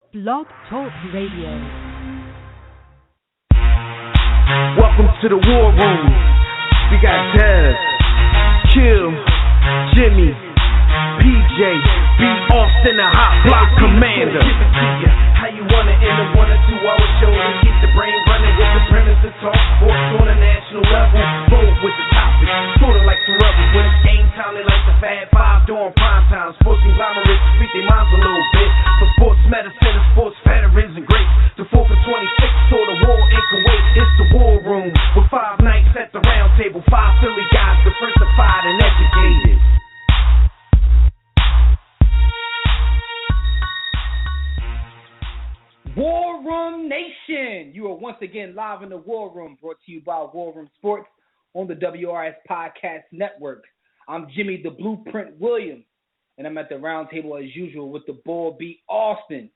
Blog Talk Radio. Welcome to the War Room. We got Dev, Kill, Jimmy, PJ, B. Austin, the Hot Block Commander. How you want it in the 1 or 2 hour show to keep the brain running with the premise to talk sports on a national level. Bold with the topic, sorta like the rebels. When it's game time, they like the Fab Five during prime time. Sports conglomerates speak their minds a little bit. For sports medicine and sports veterans and greats. The 4 for 26 saw the war in Kuwait. It's the War Room with 5 nights at the round table. 5 Philly guys diversified and educated. War Room Nation, you are once again live in the War Room, brought to you by War Room Sports on the WRS Podcast Network. I'm Jimmy the Blueprint Williams, and I'm at the round table as usual with the Bull B. Austin.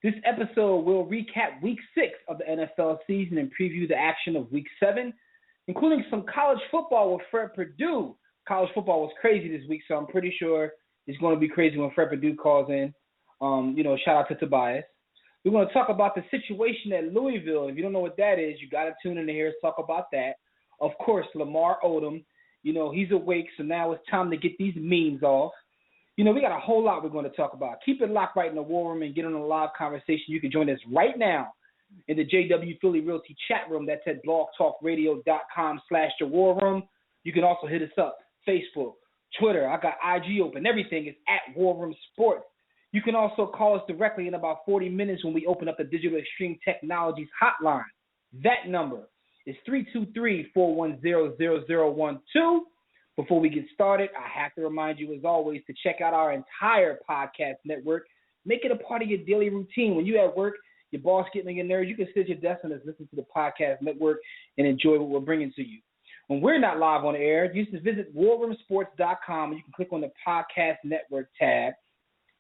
This episode will recap Week 6 of the NFL season and preview the action of Week 7, including some college football with Fred Perdue. College football was crazy this week, so I'm pretty sure it's going to be crazy when Fred Perdue calls in. Shout out to Tobias. We're going to talk about the situation at Louisville. If you don't know what that is, you got to tune in to hear us talk about that. Of course, Lamar Odom, he's awake, so now it's time to get these memes off. We got a whole lot we're going to talk about. Keep it locked right in the War Room and get on a live conversation. You can join us right now in the JW Philly Realty chat room. That's at blogtalkradio.com/the War Room. You can also hit us up, Facebook, Twitter. I got IG open. Everything is at War Room Sports. You can also call us directly in about 40 minutes when we open up the Digital Extreme Technologies hotline. That number is 323-410-0012. Before we get started, I have to remind you, as always, to check out our entire podcast network. Make it a part of your daily routine. When you're at work, your boss getting on your nerves, you can sit at your desk and just listen to the podcast network and enjoy what we're bringing to you. When we're not live on the air, you just visit warroomsports.com and you can click on the podcast network tab.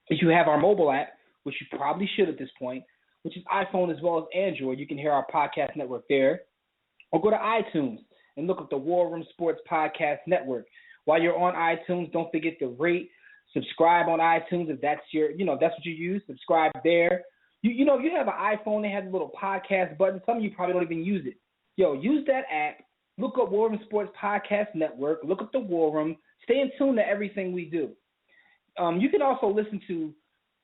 If you have our mobile app, which you probably should at this point, which is iPhone as well as Android, you can hear our podcast network there. Or go to iTunes and look up the War Room Sports Podcast Network. While you're on iTunes, don't forget to rate, subscribe on iTunes if that's that's what you use. Subscribe there. If you have an iPhone, they have a little podcast button. Some of you probably don't even use it. Use that app. Look up War Room Sports Podcast Network. Look up the War Room. Stay in tune to everything we do. You can also listen to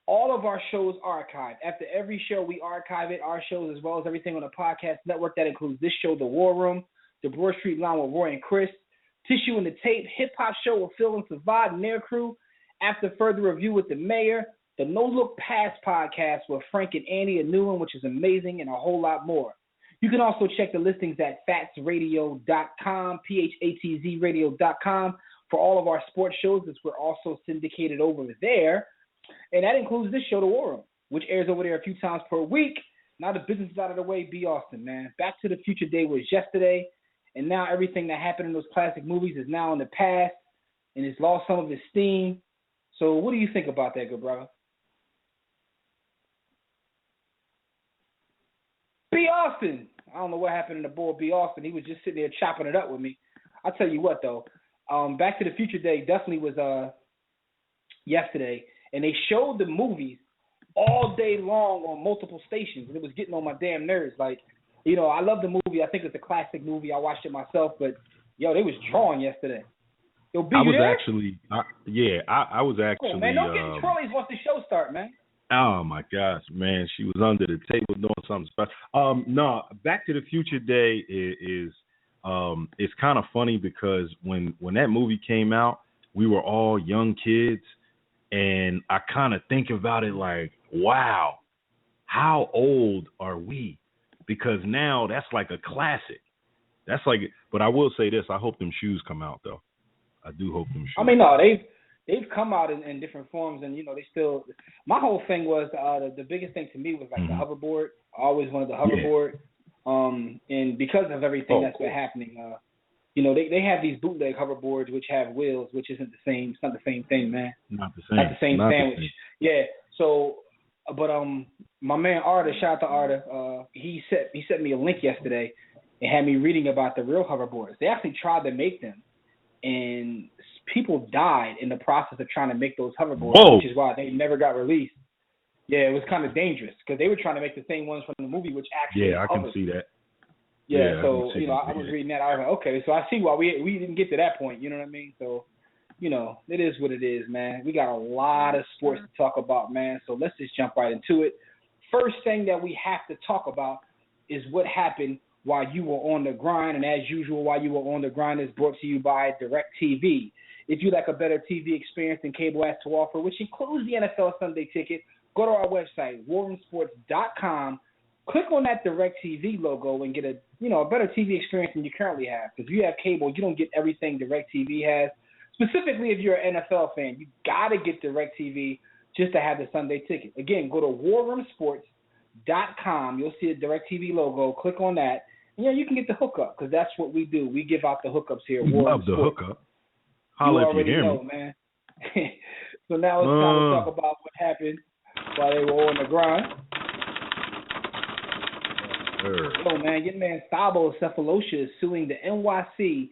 all of our shows archived. After every show, we archive it, our shows as well as everything on the podcast network. That includes this show, The War Room, The Broad Street Line with Roy and Chris, Tissue and the Tape, Hip Hop Show with Phil and Savad and their crew, After Further Review with the Mayor, the No Look Pass podcast with Frank and Andy, a new one, which is amazing, and a whole lot more. You can also check the listings at fatsradio.com, PHATZradio.com, for all of our sports shows, as we're also syndicated over there. And that includes this show, The War Room, which airs over there a few times per week. Now the business is out of the way, B. Austin, man. Back to the Future Day was yesterday, and now everything that happened in those classic movies is now in the past, and it's lost some of its steam. So what do you think about that, good brother? B. Austin. I don't know what happened to the boy B. Austin. He was just sitting there chopping it up with me. I'll tell you what, though. Back to the Future Day definitely was yesterday, and they showed the movies all day long on multiple stations, and it was getting on my damn nerves. Like, I love the movie. I think it's a classic movie. I watched it myself, but, they was drawing yesterday. Yo, B, I was actually. I was actually. Cool, man, don't get in trolleys once the show start, man. Oh, my gosh, man. She was under the table doing something special. No, Back to the Future Day is it's kind of funny because when that movie came out, we were all young kids, and I kind of think about it like, wow, how old are we? Because now that's like a classic. That's like, but I will say this: I hope them shoes come out, though. I do hope them shoes. I mean, no, they've come out in different forms, and they still. My whole thing was the biggest thing to me was like the hoverboard. I always wanted the hoverboard. Yeah. And because of everything that's been happening, they have these bootleg hoverboards which have wheels, which isn't the same. It's not the same thing, man. Not the same. Not the same sandwich. Yeah. So, but my man Arda, shout out to Arda. He sent me a link yesterday and had me reading about the real hoverboards. They actually tried to make them, and people died in the process of trying to make those hoverboards, which is why they never got released. Yeah, it was kind of dangerous because they were trying to make the same ones from the movie, which actually I can see that. Yeah, so I was reading that. I was like, okay, so I see why we didn't get to that point. You know what I mean? So, it is what it is, man. We got a lot of sports to talk about, man. So let's just jump right into it. First thing that we have to talk about is what happened while you were on the grind, and as usual, while you were on the grind is brought to you by DirecTV. If you like a better TV experience than cable has to offer, which includes the NFL Sunday Ticket, go to our website, warroomsports.com. Click on that DirecTV logo and get a better TV experience than you currently have. Because if you have cable, you don't get everything DirecTV has. Specifically, if you're an NFL fan, you got to get DirecTV just to have the Sunday Ticket. Again, go to warroomsports.com. You'll see the DirecTV logo. Click on that. And, you can get the hookup because that's what we do. We give out the hookups here. We love the hookup. Holla if you hear me. Man. So now it's time to talk about what happened while they were on the grind. Oh man, your man Thabo Sefolosha is suing NYC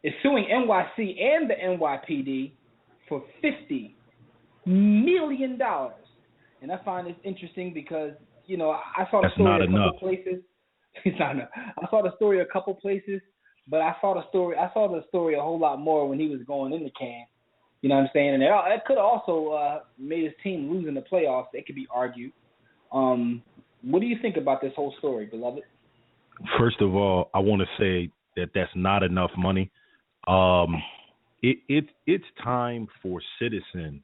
and the NYPD for $50 million. And I find this interesting because, I saw the story a couple places. It's not enough. I saw the story a couple places, but I saw the story a whole lot more when he was going in the can. You know what I'm saying? And it could have also made his team lose in the playoffs. It could be argued. What do you think about this whole story, beloved? First of all, I want to say that that's not enough money. It's time for citizens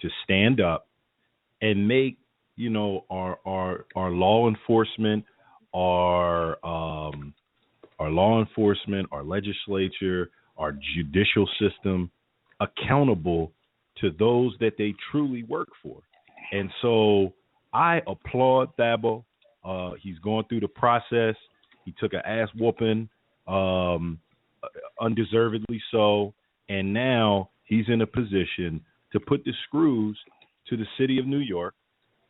to stand up and make our law enforcement, our legislature, our judicial system accountable to those that they truly work for. And so I applaud Thabo. He's going through the process. He took an ass whooping, undeservedly so, and now he's in a position to put the screws to the city of New York,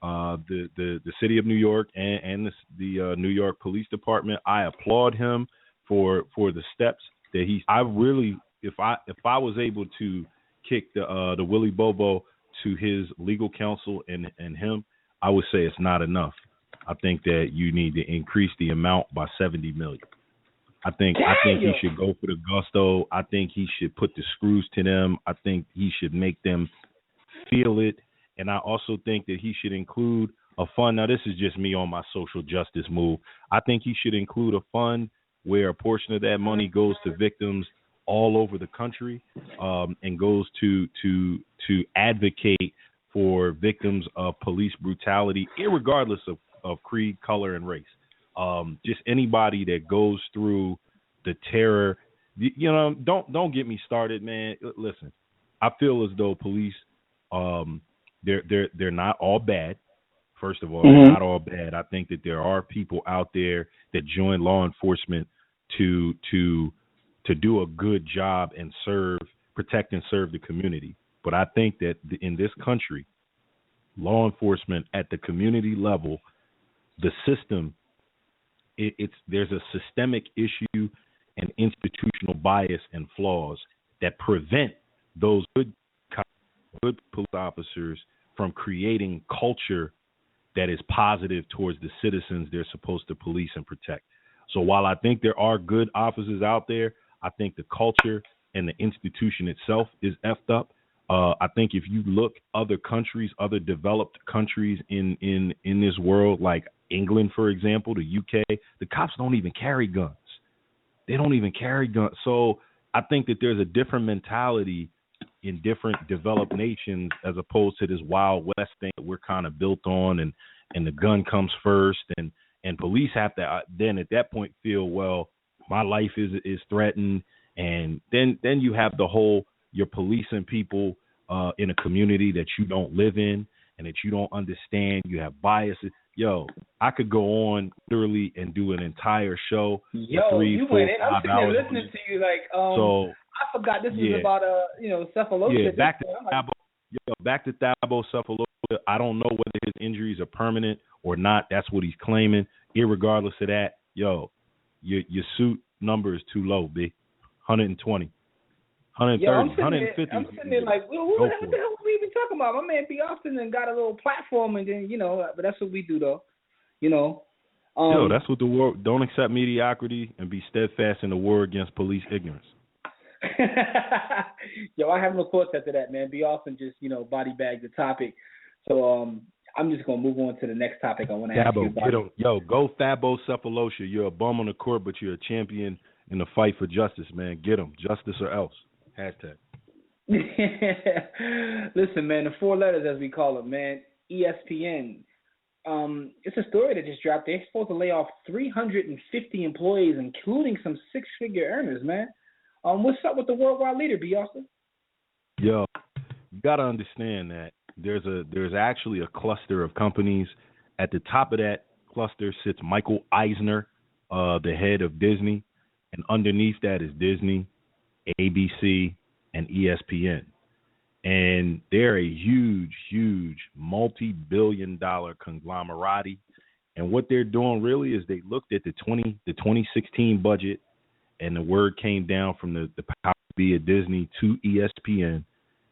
the city of New York, and the New York Police Department. I applaud him for the steps that he's. I really, if I was able to kick the Willy Bobo to his legal counsel and him, I would say it's not enough. I think that you need to increase the amount by $70 million. I think he should go for the gusto. I think he should put the screws to them. I think he should make them feel it. And I also think that he should include a fund. Now, this is just me on my social justice move. I think he should include a fund where a portion of that money goes to victims all over the country, and goes to advocate for victims of police brutality, irregardless of creed, color, and race. Just anybody that goes through the terror. Don't get me started, man. Listen, I feel as though police, they're not all bad. First of all, they're not all bad. I think that there are people out there that join law enforcement to do a good job and protect and serve the community. But I think that in this country, law enforcement at the community level, the system, there's a systemic issue and institutional bias and flaws that prevent those good police officers from creating culture that is positive towards the citizens they're supposed to police and protect. So while I think there are good officers out there, I think the culture and the institution itself is effed up. I think if you look other countries, other developed countries in this world, like England, for example, the UK, the cops don't even carry guns. They don't even carry guns. So I think that there's a different mentality in different developed nations as opposed to this Wild West thing that we're kind of built on, and the gun comes first, and police have to then at that point feel, well, my life is threatened, and then you have the whole, you're policing people in a community that you don't live in and that you don't understand. You have biases. Yo, I could go on literally and do an entire show. Yo, you went in. I'm sitting there listening to you like, so I forgot this was about Sefolosha. Yeah, back to Thabo Sefolosha. I don't know whether his injuries are permanent or not. That's what he's claiming. Irregardless of that, yo, your suit number is too low, B. 120. 130, Yo, 150. I'm sitting there like, what the hell are we even talking about? My man B. Austin and got a little platform, and then, but that's what we do, though. Yo, that's what the word. Don't accept mediocrity and be steadfast in the war against police ignorance. Yo, I have no thoughts after that, man. B. Austin just, body bagged the topic. So I'm just going to move on to the next topic I want to ask you about. Yo, go Thabo Cephalosha. You're a bum on the court, but you're a champion in the fight for justice, man. Get him. Justice or else. Hashtag. Listen, man, the 4 letters, as we call it, man, ESPN. It's a story that just dropped. They're supposed to lay off 350 employees, including some 6-figure earners, man. What's up with the worldwide leader, B. Austin? Yo, you got to understand that there's actually a cluster of companies. At the top of that cluster sits Michael Eisner, the head of Disney, and underneath that is Disney, ABC, and ESPN. And they're a huge, huge multi-billion-dollar conglomerate. And what they're doing really is they looked at the 2016 budget, and the word came down from the power be at Disney to ESPN,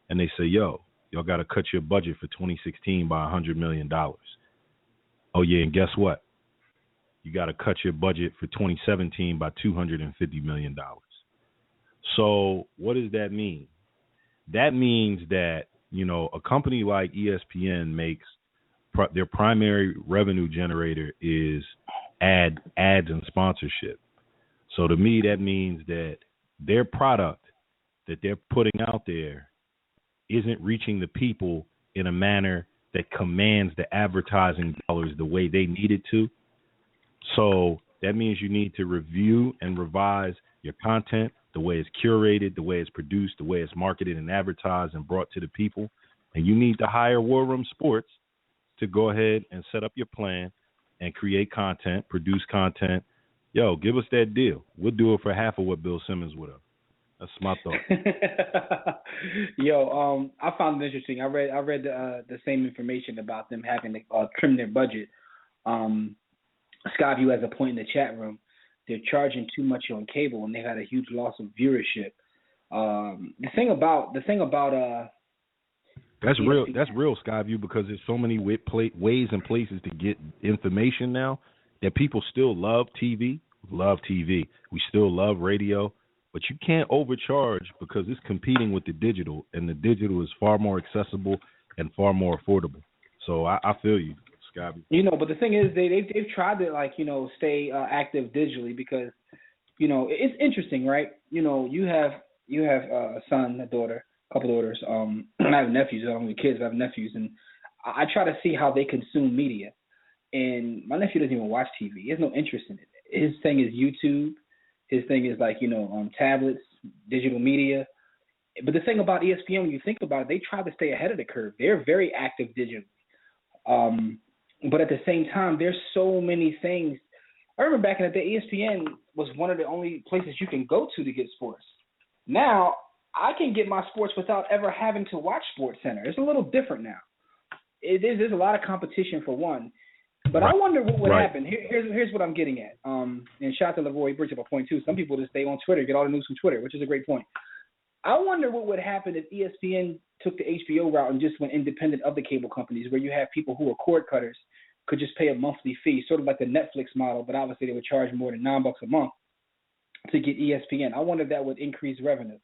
and they say, yo, y'all got to cut your budget for 2016 by $100 million. Oh, yeah, and guess what? You got to cut your budget for 2017 by $250 million. So what does that mean? That means that, a company like ESPN makes their primary revenue generator is ads and sponsorship. So to me, that means that their product that they're putting out there isn't reaching the people in a manner that commands the advertising dollars the way they need it to. So that means you need to review and revise your content, the way it's curated, the way it's produced, the way it's marketed and advertised and brought to the people. And you need to hire War Room Sports to go ahead and set up your plan and create content, produce content. Yo, give us that deal. We'll do it for half of what Bill Simmons would have. That's my thought. Yo, I found it interesting. I read the same information about them having to trim their budget. Skyview has a point in the chat room. They're charging too much on cable, and they had a huge loss of viewership. The thing about that's real. That's real, Skyview, because there's so many ways and places to get information now that people still love TV. We still love radio, but you can't overcharge because it's competing with the digital, and the digital is far more accessible and far more affordable. So I feel you, Skyview. But the thing is, they've tried to stay active digitally because, it's interesting, right? You have a son, a daughter, a couple daughters. I have nephews. I don't have kids, but I have nephews, and I try to see how they consume media. And my nephew doesn't even watch TV. He has no interest in it. His thing is YouTube. His thing is on tablets, digital media. But the thing about ESPN, when you think about it, they try to stay ahead of the curve. They're very active digitally. But at the same time, there's so many things. I remember back in the day, ESPN was one of the only places you can go to get sports. Now, I can get my sports without ever having to watch SportsCenter. It's a little different now. There's a lot of competition for one. But I wonder what would happen. Here's what I'm getting at. And shout out to Leroy, he brings up a point too. Some people just stay on Twitter, get all the news from Twitter, which is a great point. I wonder what would happen if ESPN took the HBO route and just went independent of the cable companies, where you have people who are cord cutters could just pay a monthly fee, sort of like the Netflix model, but obviously they would charge more than $9 a month to get ESPN. I wonder if that would increase revenue.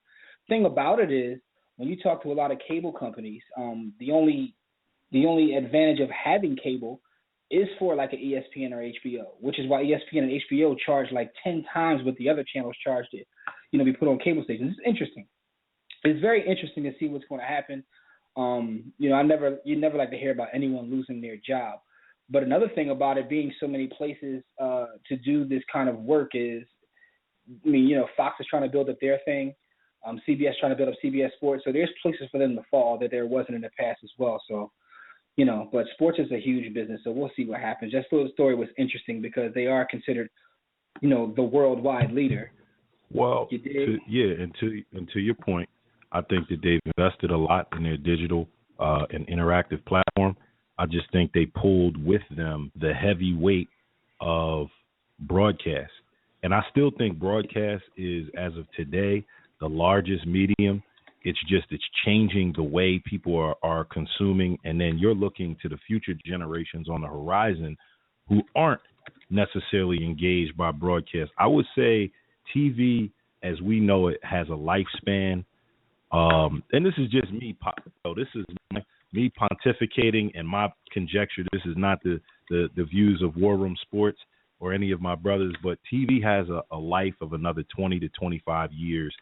Thing about it is, when you talk to a lot of cable companies, the only advantage of having cable is for like an ESPN or HBO, which is why ESPN and HBO charge like 10 times what the other channels charged it, be put on cable stations. It's interesting. It's very interesting to see what's going to happen. You never like to hear about anyone losing their job. But another thing about it being so many places to do this kind of work is, Fox is trying to build up their thing. CBS trying to build up CBS Sports. So there's places for them to fall that there wasn't in the past as well. So, but sports is a huge business, so we'll see what happens. Just thought the story was interesting because they are considered, the worldwide leader. Well, to your point, I think that they've invested a lot in their digital and interactive platform. I just think they pulled with them the heavy weight of broadcast. And I still think broadcast is, as of today, the largest medium. It's changing the way people are consuming, and then you're looking to the future generations on the horizon who aren't necessarily engaged by broadcast. I would say TV, as we know it, has a lifespan. And this is just me. This is me pontificating and my conjecture. This is not the views of War Room Sports or any of my brothers, but TV has a life of another 20 to 25 years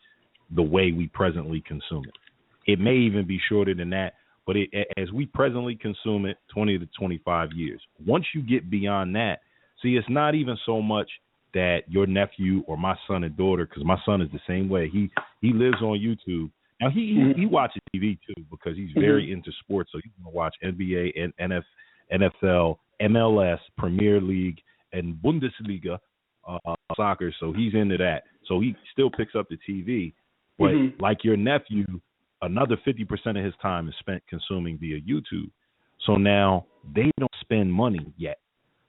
the way we presently consume it. It may even be shorter than that, but as we presently consume it, 20 to 25 years. Once you get beyond that, see, it's not even so much that your nephew or my son and daughter, because my son is the same way. He lives on YouTube. Now, he watches TV, too, because he's very into sports, so he's going to watch NBA, and NFL, MLS, Premier League, and Bundesliga soccer, so he's into that. So he still picks up the TV. But like your nephew, another 50% of his time is spent consuming via YouTube. So now they don't spend money yet.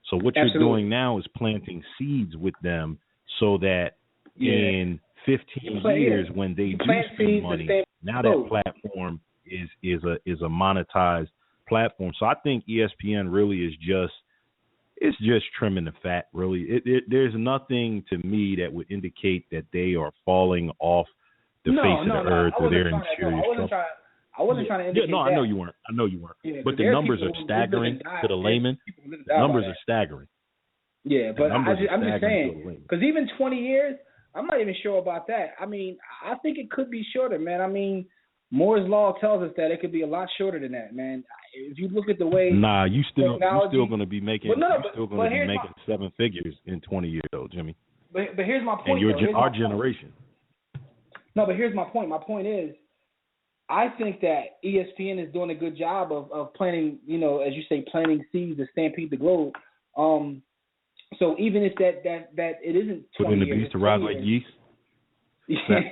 So what you're doing now is planting seeds with them so that in 15 years when they do spend money, now that platform is a monetized platform. So I think ESPN really is just trimming the fat, really. There's nothing to me that would indicate that they are falling off the face of the earth or they're in serious trouble. I wasn't trying to indicate that. I know you weren't. Yeah, but the numbers are staggering to the layman. The numbers are staggering. Yeah, but I'm just saying, because even 20 years, I'm not even sure about that. I mean, I think it could be shorter, man. I mean, Moore's Law tells us that it could be a lot shorter than that, man. If you look at the way you're still going to be making seven figures in 20 years, though, Jimmy. But here's my point. And our generation. No, but here's my point. My point is, I think that ESPN is doing a good job of planting, as you say, planting seeds to stampede the globe. So even if that it isn't 20 putting the beast to rise like yeast.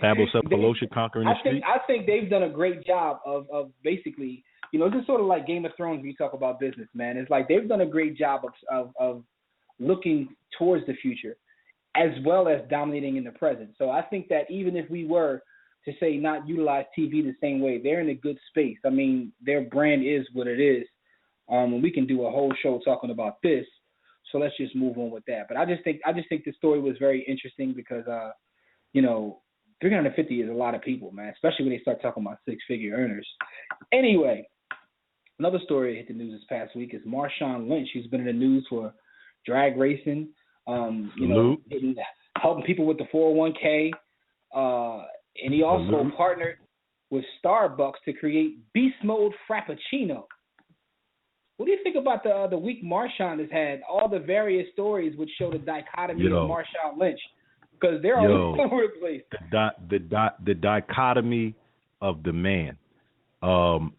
Pablo Cephalosha conquering the street. I think they've done a great job of basically, this is sort of like Game of Thrones when you talk about business, man. It's like they've done a great job of looking towards the future as well as dominating in the present. So I think that even if we were to say not utilize TV the same way, they're in a good space. I mean, their brand is what it is. And we can do a whole show talking about this. So let's just move on with that. But I just think the story was very interesting because 350 is a lot of people, man, especially when they start talking about six-figure earners. Anyway, another story that hit the news this past week is Marshawn Lynch, who's been in the news for drag racing, helping people with the 401k, and he also partnered with Starbucks to create Beast Mode Frappuccino. What do you think about the week Marshawn has had? All the various stories which show the dichotomy of Marshawn Lynch, because they're all over the place. The dichotomy of the man.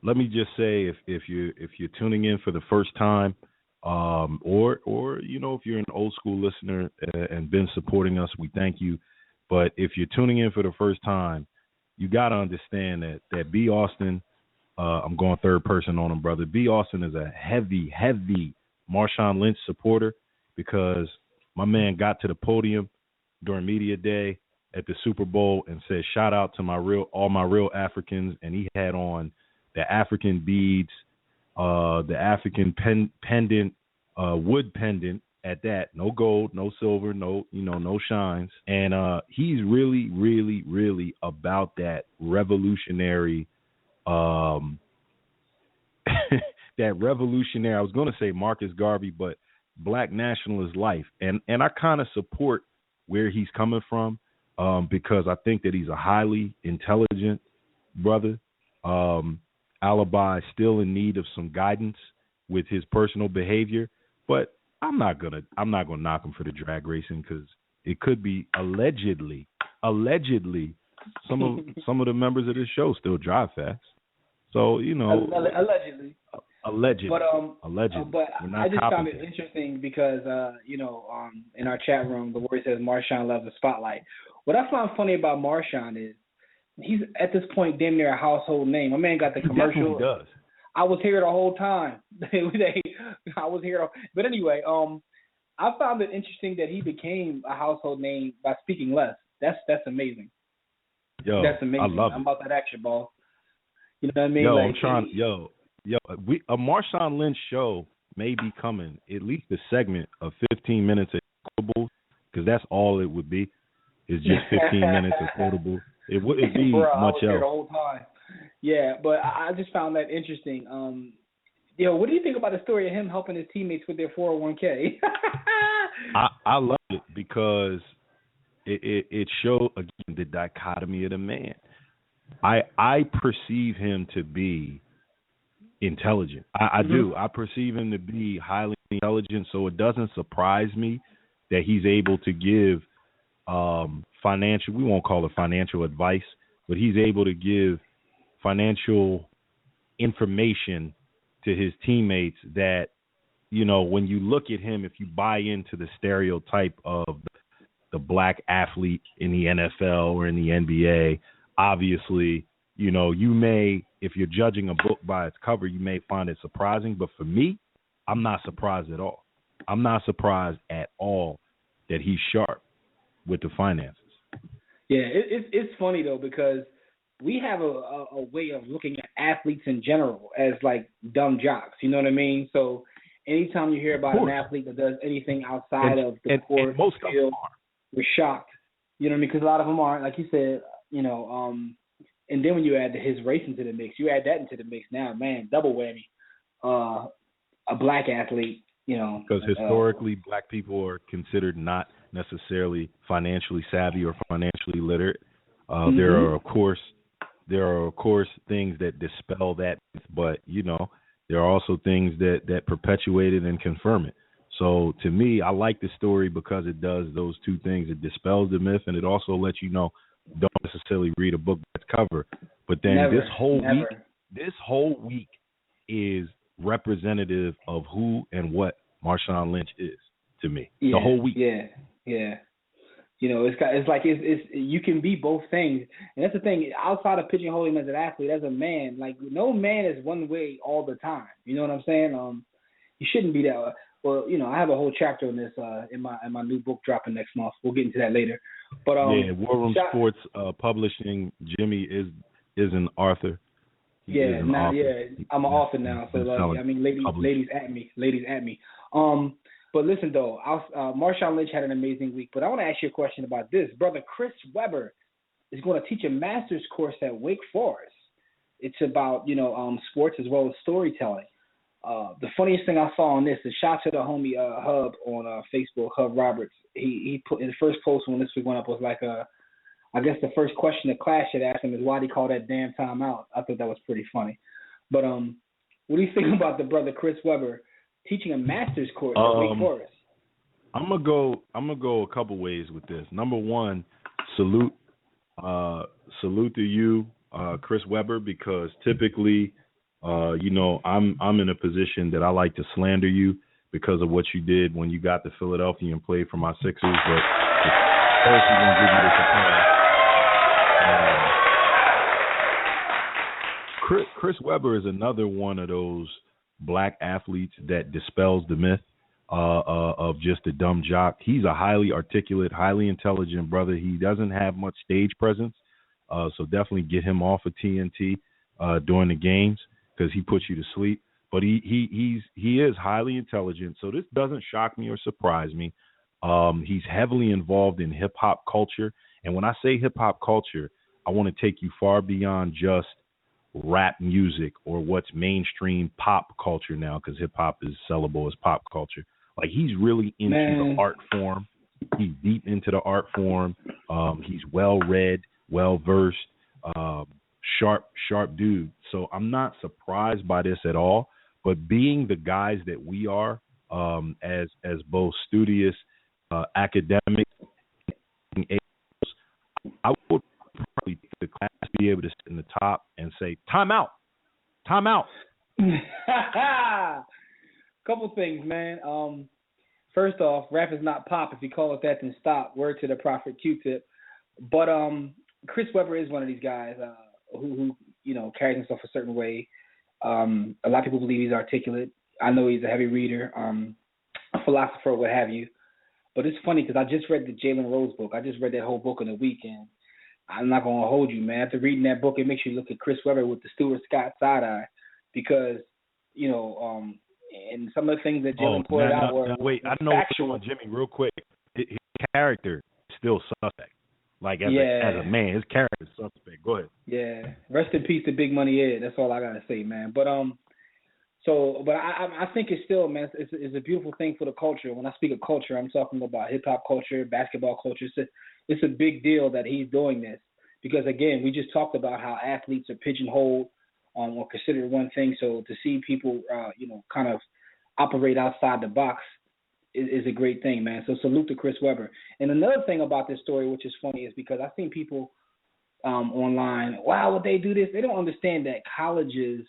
Let me just say, if you're tuning in for the first time, or if you're an old school listener and been supporting us, we thank you. But if you're tuning in for the first time, you got to understand that B. Austin, I'm going third person on him, brother. B. Austin is a heavy Marshawn Lynch supporter because my man got to the podium during media day at the Super Bowl and said, shout out to all my real Africans. And he had on the African beads, the African pendant, wood pendant at that. No gold, no silver, no shines. And he's really, really, really about that revolutionary, I was going to say Marcus Garvey, but black nationalist life. And I kind of support where he's coming from because I think that he's a highly intelligent brother. Alibi still in need of some guidance with his personal behavior, but I'm not gonna knock him for the drag racing because it could be allegedly some of the members of this show still drive fast. So allegedly. But allegedly. But I just found it interesting because in our chat room the word says Marshawn loves the spotlight. What I found funny about Marshawn is he's at this point damn near a household name. My man got the commercial. He does. I was here the whole time. I was here. But anyway, I found it interesting that he became a household name by speaking less. That's amazing. That's amazing. I love it. I'm about that action, ball. You know what I mean? Yo, like, I'm trying. A Marshawn Lynch show may be coming. At least a segment of 15 minutes of quotables, because that's all it would be. Is just 15 minutes of quotables. It wouldn't be Bro, I much was here else. the whole time. Yeah, but I just found that interesting. What do you think about the story of him helping his teammates with their 401k? I love it because it showed again the dichotomy of the man. I perceive him to be intelligent. I do. I perceive him to be highly intelligent, so it doesn't surprise me that he's able to give financial, we won't call it financial advice, but he's able to give financial information to his teammates that, you know, when you look at him, if you buy into the stereotype of the black athlete in the NFL or in the NBA, obviously, you know, you may, if you're judging a book by its cover, you may find it surprising. But for me, I'm not surprised at all. I'm not surprised at all that he's sharp with the finances. Yeah, it's funny, though, because we have a way of looking at athletes in general as, like, dumb jocks. You know what I mean? So anytime you hear about an athlete that does anything outside of the court most field, of them are. we're shocked. You know what I mean? Because a lot of them aren't. Like you said, you know, and then when you add his race into the mix, you add that into the mix now, man, double whammy. A black athlete, you know. Because historically, black people are considered not necessarily financially savvy or financially literate. There are of course things that dispel that, but you know, there are also things that perpetuate it and confirm it. So to me, I like the story because it does those two things. It dispels the myth, and it also lets you know, don't necessarily read a book that's cover. But then this whole week is representative of who and what Marshawn Lynch is to me. Yeah, the whole week. Yeah. You know, it's you can be both things, and that's the thing. Outside of pigeonholing him as an athlete, as a man, like no man is one way all the time. You know what I'm saying? You shouldn't be that. Well, you know, I have a whole chapter on this in my new book dropping next month. We'll get into that later. But War Room Sports Publishing. Jimmy is an author. I'm an author now. So ladies at me. But listen though, Marshawn Lynch had an amazing week. But I want to ask you a question about this. Brother Chris Webber is going to teach a master's course at Wake Forest. It's about sports as well as storytelling. The funniest thing I saw on this is shout to the homie Hub on Facebook, Hub Roberts. He put his first post when this week went up was like I guess the first question the class should ask him is why did he call that damn timeout. I thought that was pretty funny. But what do you think about the brother Chris Webber teaching a master's course at Wake Forest? I'm gonna go a couple ways with this. Number one, salute to you, Chris Webber, because typically, I'm in a position that I like to slander you because of what you did when you got to Philadelphia and played for my Sixers. But first, we're gonna give you this applause. Chris Webber is another one of those black athletes that dispels the myth of just a dumb jock. He's a highly articulate, highly intelligent brother. He doesn't have much stage presence, so definitely get him off of TNT during the games because he puts you to sleep. But he is highly intelligent, so this doesn't shock me or surprise me. He's heavily involved in hip hop culture, and when I say hip hop culture, I want to take you far beyond just rap music or what's mainstream pop culture now, because hip hop is sellable as pop culture. Like, he's really into the art form. He's deep into the art form. He's well read, well versed, sharp dude. So I'm not surprised by this at all. But being the guys that we are, as both studious academic, I would probably take the class, be able to sit in the top and say, time out. Couple things, man. First off, rap is not pop. If you call it that, then stop. Word to the prophet Q-Tip. But Chris Webber is one of these guys who carries himself a certain way. A lot of people believe he's articulate. I know he's a heavy reader, a philosopher, what have you. But it's funny because I just read the Jalen Rose book. I just read that whole book in a week, and I'm not gonna hold you, man. After reading that book, it makes you look at Chris Webber with the Stuart Scott side eye, because and some of the things that Jalen pointed out were wait. I know factual. Jimmy, real quick. His character is still suspect. Like as a man, his character is suspect. Go ahead. Yeah. Rest in peace to Big Money Ed. That's all I gotta say, man. But I think it's still, man, it's a beautiful thing for the culture. When I speak of culture, I'm talking about hip hop culture, basketball culture. It's a big deal that he's doing this, because again, we just talked about how athletes are pigeonholed or considered one thing. So to see people, kind of operate outside the box is a great thing, man. So salute to Chris Webber. And another thing about this story, which is funny, is because I've seen people online, wow, would they do this? They don't understand that colleges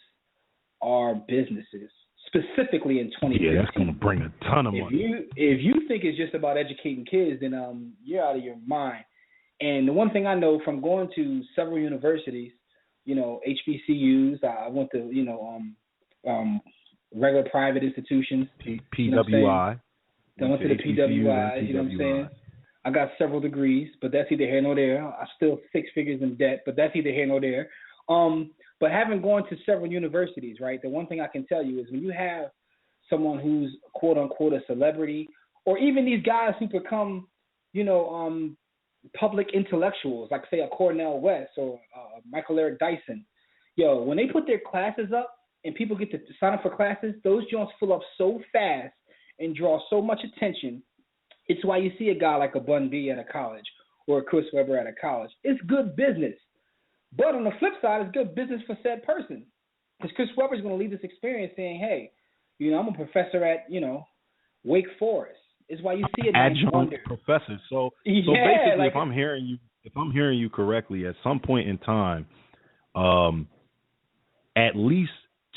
are businesses, specifically in 2015. Yeah, that's going to bring a ton of money. If you think it's just about educating kids, then you're out of your mind. And the one thing I know from going to several universities, HBCUs, I went to, regular private institutions. PWI. I went to the PWIs, you know what I'm saying? I got several degrees, but that's either here nor there. I'm still 6 figures in debt, but that's either here nor there. But having gone to several universities, right, the one thing I can tell you is when you have someone who's quote-unquote a celebrity, or even these guys who become, public intellectuals, like, say, a Cornel West or Michael Eric Dyson, when they put their classes up and people get to sign up for classes, those joints fill up so fast and draw so much attention. It's why you see a guy like a Bun B at a college or a Chris Webber at a college. It's good business. But on the flip side, it's good business for said person, because Chris Webber is going to leave this experience saying, hey, I'm a professor at, Wake Forest. It's why you see it. Adjunct professor. So basically, like, if I'm hearing you correctly, at some point in time, at least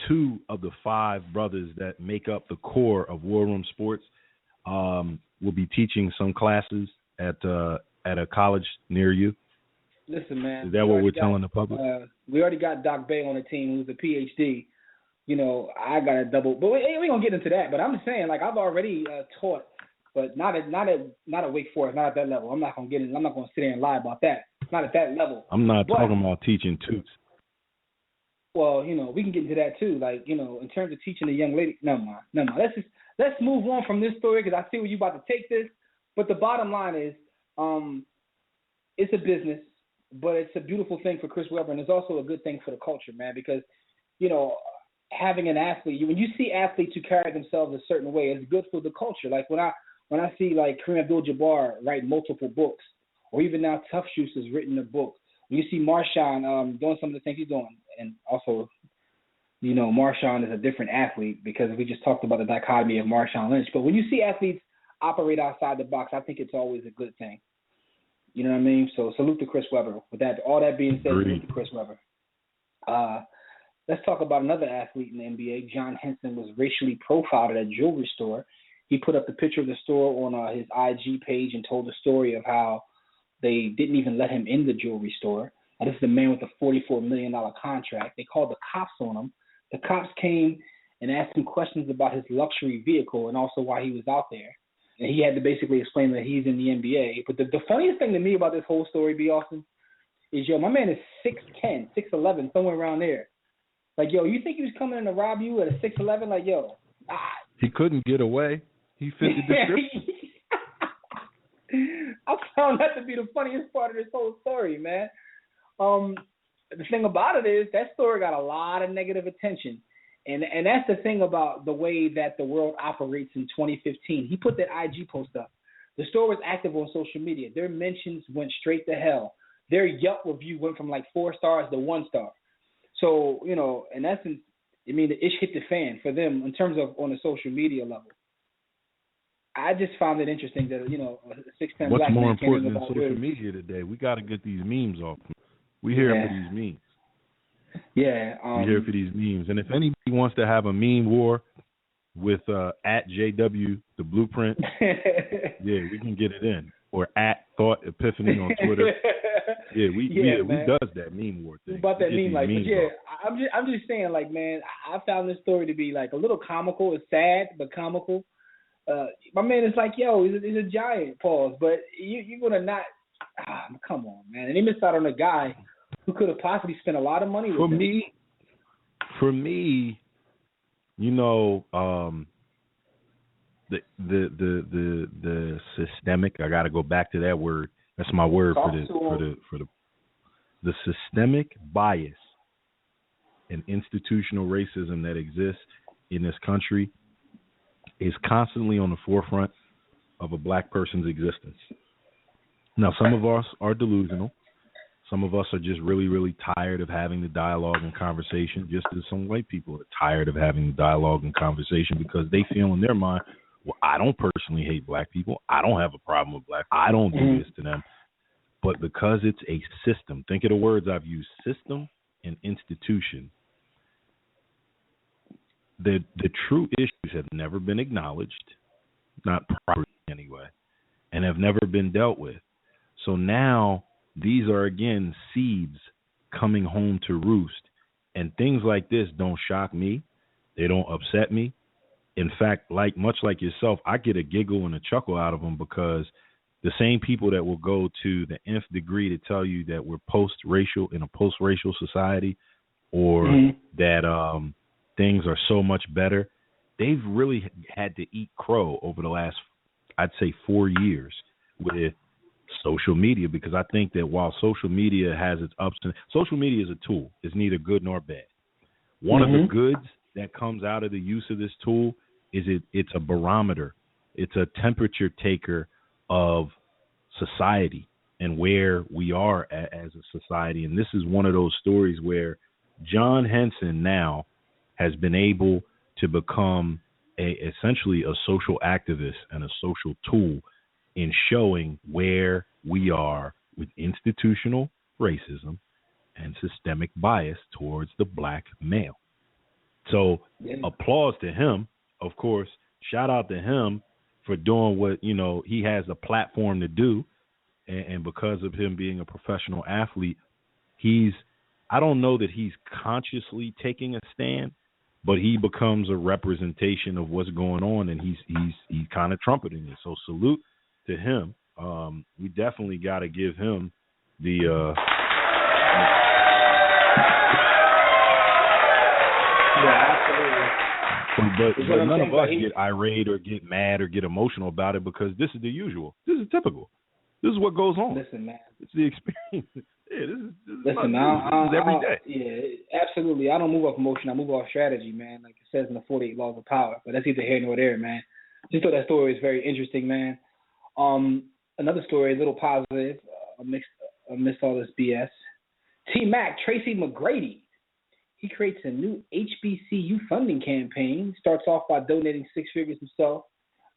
2 of the 5 brothers that make up the core of War Room Sports will be teaching some classes at a college near you. Listen, man. Is that what we're telling the public? We already got Doc Bay on the team, who's a PhD. I got a double, but we ain't gonna get into that. But I'm just saying, like, I've already taught, but not at Wake Forest, not at that level. I'm not gonna sit there and lie about that. Not at that level. I'm not talking about teaching toots. Well, we can get into that too. Like, in terms of teaching a young lady. Never mind. Let's move on from this story, because I see where you about to take this. But the bottom line is, it's a business, but it's a beautiful thing for Chris Webber, and it's also a good thing for the culture, man, because, having an athlete, when you see athletes who carry themselves a certain way, it's good for the culture. Like when I see like Kareem Abdul-Jabbar write multiple books, or even now Tough Shoes has written a book. When you see Marshawn doing some of the things he's doing, and also, Marshawn is a different athlete, because we just talked about the dichotomy of Marshawn Lynch. But when you see athletes operate outside the box, I think it's always a good thing. You know what I mean? So salute to Chris Webber. With that, all that being said, salute to Chris Webber. Let's talk about another athlete in the NBA. John Henson was racially profiled at a jewelry store. He put up the picture of the store on his IG page and told the story of how they didn't even let him in the jewelry store. Now, this is a man with a $44 million contract. They called the cops on him. The cops came and asked him questions about his luxury vehicle and also why he was out there. And he had to basically explain that he's in the NBA. But the funniest thing to me about this whole story, B. Austin, is, my man is 6'10", 6'11", somewhere around there. Like, you think he was coming in to rob you at a 6'11"? Like, He couldn't get away. He fit the description. I found that to be the funniest part of this whole story, man. The thing about it is that story got a lot of negative attention. And that's the thing about the way that the world operates in 2015. He put that IG post up. The store was active on social media. Their mentions went straight to hell. Their Yelp review went from like 4 stars to 1 star. So, in essence, the ish hit the fan for them in terms of on a social media level. I just found it interesting that, a 6'10" What's black more man important than social media today? We got to get these memes off. We here for these memes. Yeah. We're here for these memes. And if anybody wants to have a meme war with at JW the Blueprint, we can get it in. Or at Thought Epiphany on Twitter. We does that meme war thing. About that meme, like, I'm just saying, like, man, I found this story to be like a little comical. It's sad but comical. My man is like, he's a giant, pause. But you're gonna not Come on, man. And they missed out on a guy who could have possibly spent a lot of money with them. For me, you know, the systemic. I got to go back to that word. That's my word for the systemic bias and institutional racism that exists in this country is constantly on the forefront of a black person's existence. Now, some of us are delusional. Some of us are just really, really tired of having the dialogue and conversation, just as some white people are tired of having the dialogue and conversation because they feel in their mind, well, I don't personally hate black people. I don't have a problem with black people. I don't do this to them. But because it's a system, think of the words I've used, system and institution, the true issues have never been acknowledged, not properly anyway, and have never been dealt with. So now these are, again, seeds coming home to roost. And things like this don't shock me. They don't upset me. In fact, much like yourself, I get a giggle and a chuckle out of them because the same people that will go to the nth degree to tell you that we're post-racial in a post-racial society or that things are so much better, they've really had to eat crow over the last, I'd say, 4 years with social media, because I think that while social media has its ups and social media is a tool, it's neither good nor bad. One of the goods that comes out of the use of this tool is it's a barometer. It's a temperature taker of society and where we are as a society. And this is one of those stories where John Henson now has been able to become essentially a social activist and a social tool in showing where we are with institutional racism and systemic bias towards the black male. So applause to him, of course. Shout out to him for doing what, he has a platform to do. And because of him being a professional athlete, I don't know that he's consciously taking a stand, but he becomes a representation of what's going on, and he's kind of trumpeting it. So salute to him. We definitely got to give him the but none of us get irate or get mad or get emotional about it because this is the usual. This is typical. This is what goes on. Listen, man. It's the experience. Yeah, this is every day. Yeah, absolutely. I don't move off emotion. I move off strategy, man. Like it says in the 48 Laws of Power. But that's neither here nor there, man. Just thought that story is very interesting, man. Another story, a little positive, amidst all this BS. T-Mac, Tracy McGrady. He creates a new HBCU funding campaign. Starts off by donating 6 figures himself.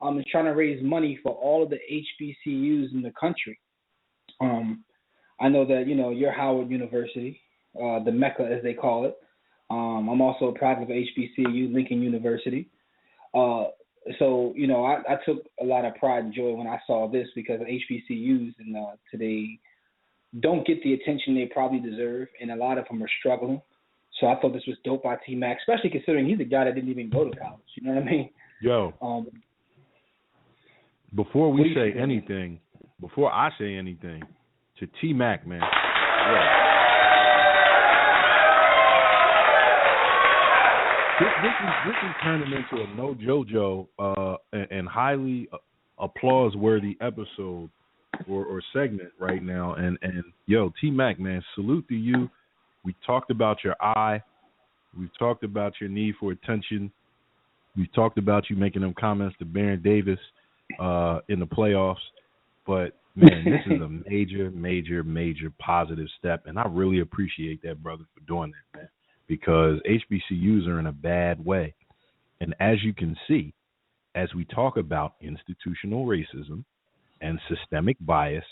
And trying to raise money for all of the HBCUs in the country. I know that, you're Howard University, the Mecca as they call it. I'm also a product of HBCU, Lincoln University. So, I took a lot of pride and joy when I saw this because HBCUs today don't get the attention they probably deserve, and a lot of them are struggling. So I thought this was dope by T-Mac, especially considering he's a guy that didn't even go to college. You know what I mean? Yo. Before I say anything, to T-Mac, man. This is turning into a no JoJo and highly applause-worthy episode or segment right now. And yo, T-Mac, man, salute to you. We talked about your eye. We've talked about your need for attention. We've talked about you making them comments to Baron Davis in the playoffs. But, man, this is a major, major, major positive step. And I really appreciate that, brother, for doing that, man, because HBCUs are in a bad way. And as you can see, as we talk about institutional racism and systemic bias,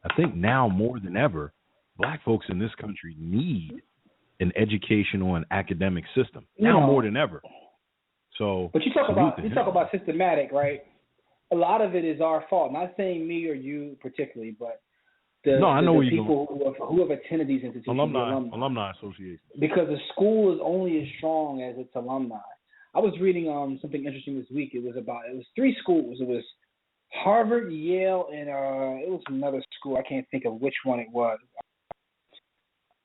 I think now more than ever, black folks in this country need an educational and academic system now more than ever. So, but you talk about systematic, right? A lot of it is our fault. Not saying me or you particularly, but the people who have attended these institutions, alumni association. Because the school is only as strong as its alumni. I was reading something interesting this week. It was 3 schools. It was Harvard, Yale, and it was another school. I can't think of which one it was.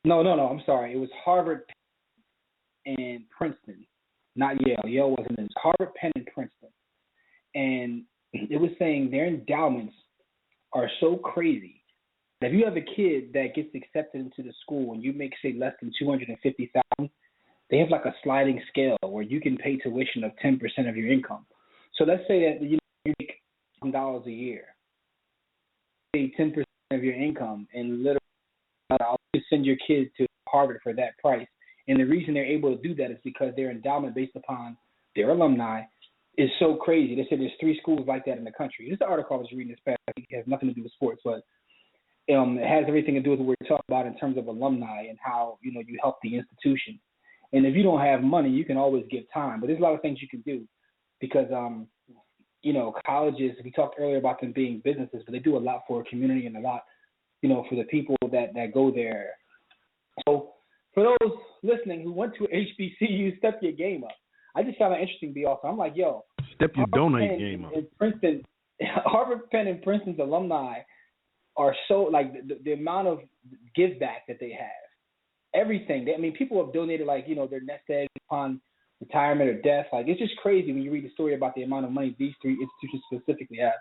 No. I'm sorry. It was Harvard and Princeton, not Yale. Yale wasn't in. It was Harvard, Penn, and Princeton. And it was saying their endowments are so crazy that if you have a kid that gets accepted into the school and you make, say, less than $250,000, they have like a sliding scale where you can pay tuition of 10% of your income. So let's say that you make $1,000 a year, pay 10% of your income, and literally I'll send your kids to Harvard for that price. And the reason they're able to do that is because their endowment based upon their alumni is so crazy. They said there's 3 schools like that in the country. This is the article I was reading this past week. It has nothing to do with sports, but it has everything to do with what we're talking about in terms of alumni and how, you help the institution. And if you don't have money, you can always give time. But there's a lot of things you can do because, colleges, we talked earlier about them being businesses, but they do a lot for a community and a lot, for the people that go there. So for those listening who went to HBCU, step your game up. I just found it interesting to be also. I'm like, yo. Step your Harvard, donate Penn, game up. and Princeton, Harvard, Penn, and Princeton's alumni are so, like, the amount of give back that they have. Everything. People have donated, like, their nest egg upon retirement or death. Like, it's just crazy when you read the story about the amount of money these 3 institutions specifically have.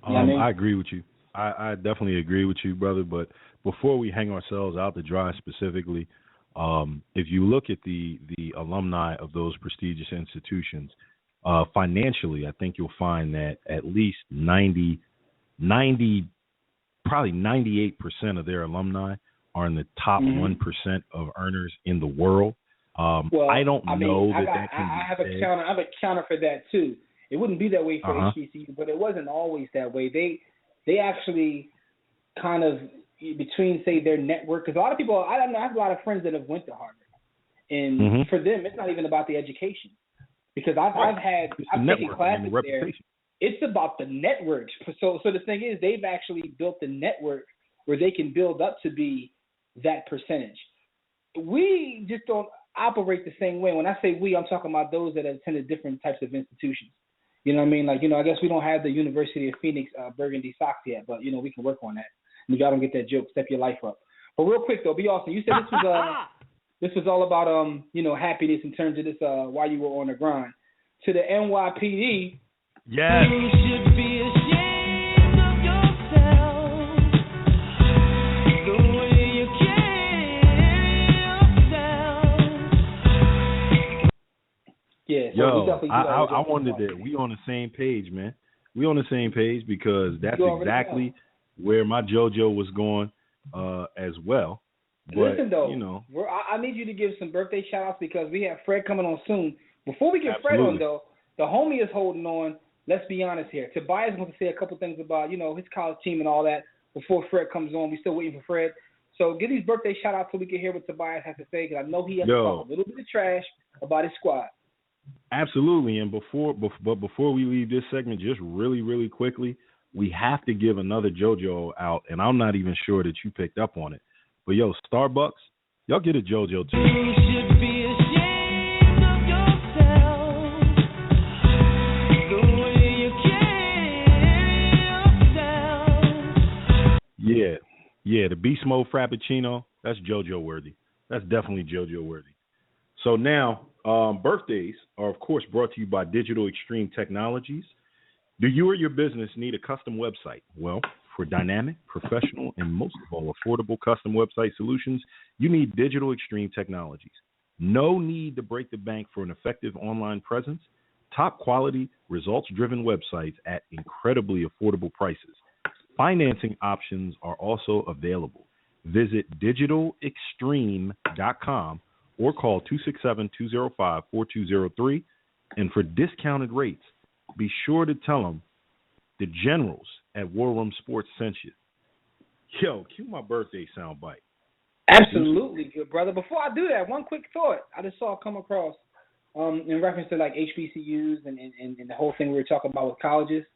I agree with you. I definitely agree with you, brother. But before we hang ourselves out to dry specifically, if you look at the alumni of those prestigious institutions, financially, I think you'll find that at least 90, probably 98% of their alumni are in the top 1% of earners in the world. I don't know that can be I have a counter for that too. It wouldn't be that way for HBCU, but it wasn't always that way. They actually kind of between, say, their network, because a lot of people, I have a lot of friends that have went to Harvard, and for them, it's not even about the education, because I've taken classes there. It's about the networks. So the thing is, they've actually built the network where they can build up to be that percentage. We just don't operate the same way. When I say we, I'm talking about those that have attended different types of institutions. You know what I mean? Like, I guess we don't have the University of Phoenix Burgundy Sox yet, but, we can work on that. And if y'all don't get that joke, step your life up. But real quick, though, be awesome. You said this was all about, happiness in terms of this while you were on the grind. To the NYPD. Yes. You should be ashamed of yourself, the way you carry yourself. Yeah. So I wondered that we on the same page, man. We on the same page because that's exactly where my JoJo was going as well. But, listen, though, I need you to give some birthday shout-outs because we have Fred coming on soon. Before we get Fred on, though, the homie is holding on. Let's be honest here. Tobias wants to say a couple things about, his college team and all that before Fred comes on. We're still waiting for Fred. So give these birthday shout-outs so we can hear what Tobias has to say because I know he has to talk a little bit of trash about his squad. Absolutely. And before we leave this segment, just really, really quickly, we have to give another JoJo out, and I'm not even sure that you picked up on it. But, Starbucks, y'all get a JoJo too. You should be ashamed of yourself, the way you carry yourself. Yeah, the Beast Mode Frappuccino, that's JoJo worthy. That's definitely JoJo worthy. So now, birthdays are, of course, brought to you by Digital Extreme Technologies. Do you or your business need a custom website? Well, for dynamic, professional, and most of all, affordable custom website solutions, you need Digital Extreme Technologies. No need to break the bank for an effective online presence. Top quality, results-driven websites at incredibly affordable prices. Financing options are also available. Visit digitalextreme.com or call 267-205-4203. And for discounted rates, be sure to tell them the generals at War Room Sports sent you. Yo, cue my birthday soundbite. Absolutely, good brother. Before I do that, one quick thought I just saw come across in reference to like HBCUs and the whole thing we were talking about with colleges.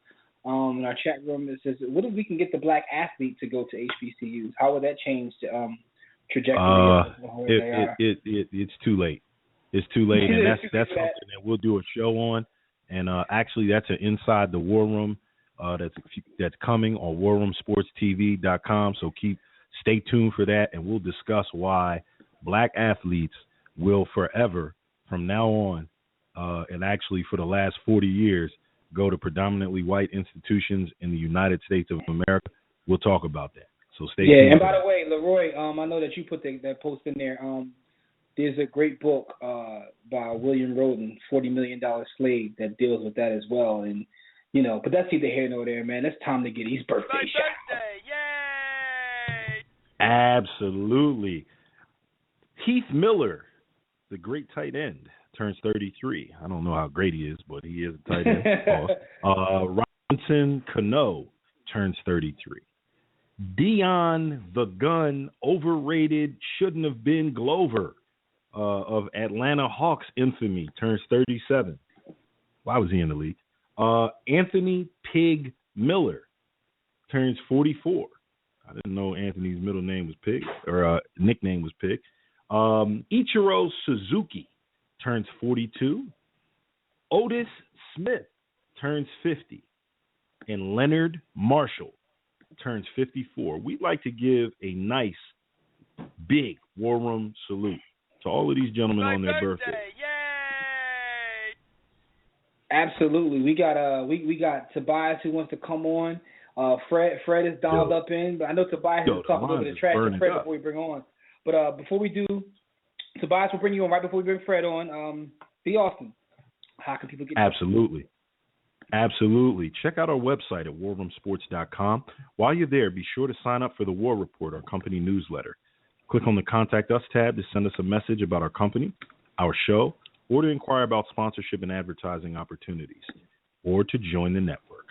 In our chat room, it says, "What if we can get the black athlete to go to HBCUs? How would that change the trajectory?" It's too late. It's too late, and that's something that we'll do a show on. And actually, that's an Inside the War Room that's coming on warroomsportstv.com. So stay tuned for that, and we'll discuss why black athletes will forever, from now on, and actually for the last 40 years, go to predominantly white institutions in the United States of America. We'll talk about that. So stay tuned. Yeah, and by the way, Leroy, I know that you put that post in there. There's a great book by William Roden, $40 Million Slave, that deals with that as well. And, you know, but that's neither here nor there, man. It's time to get his birthday shout. Yay! Absolutely. Heath Miller, the great tight end, turns 33. I don't know how great he is, but he is a tight end. Robinson Cano turns 33. Dion the Gun, overrated, shouldn't have been Glover of Atlanta Hawks infamy, turns 37. Why was he in the league? Anthony Pig Miller turns 44. I didn't know Anthony's middle name was Pig, or nickname was Pig. Ichiro Suzuki turns 42. Otis Smith turns 50. And Leonard Marshall turns 54. We'd like to give a nice, big War Room salute to all of these gentlemen on their birthday. Yay! Absolutely. We got Tobias who wants to come on. Fred is dialed up in, but I know Tobias is talking a little bit of trash to Fred before we bring on. But before we do, Tobias will bring you on right before we bring Fred on. B. Austin, how can people get Absolutely. Absolutely. Check out our website at warroomsports.com. While you're there, be sure to sign up for the War Report, our company newsletter. Click on the Contact Us tab to send us a message about our company, our show, or to inquire about sponsorship and advertising opportunities, or to join the network.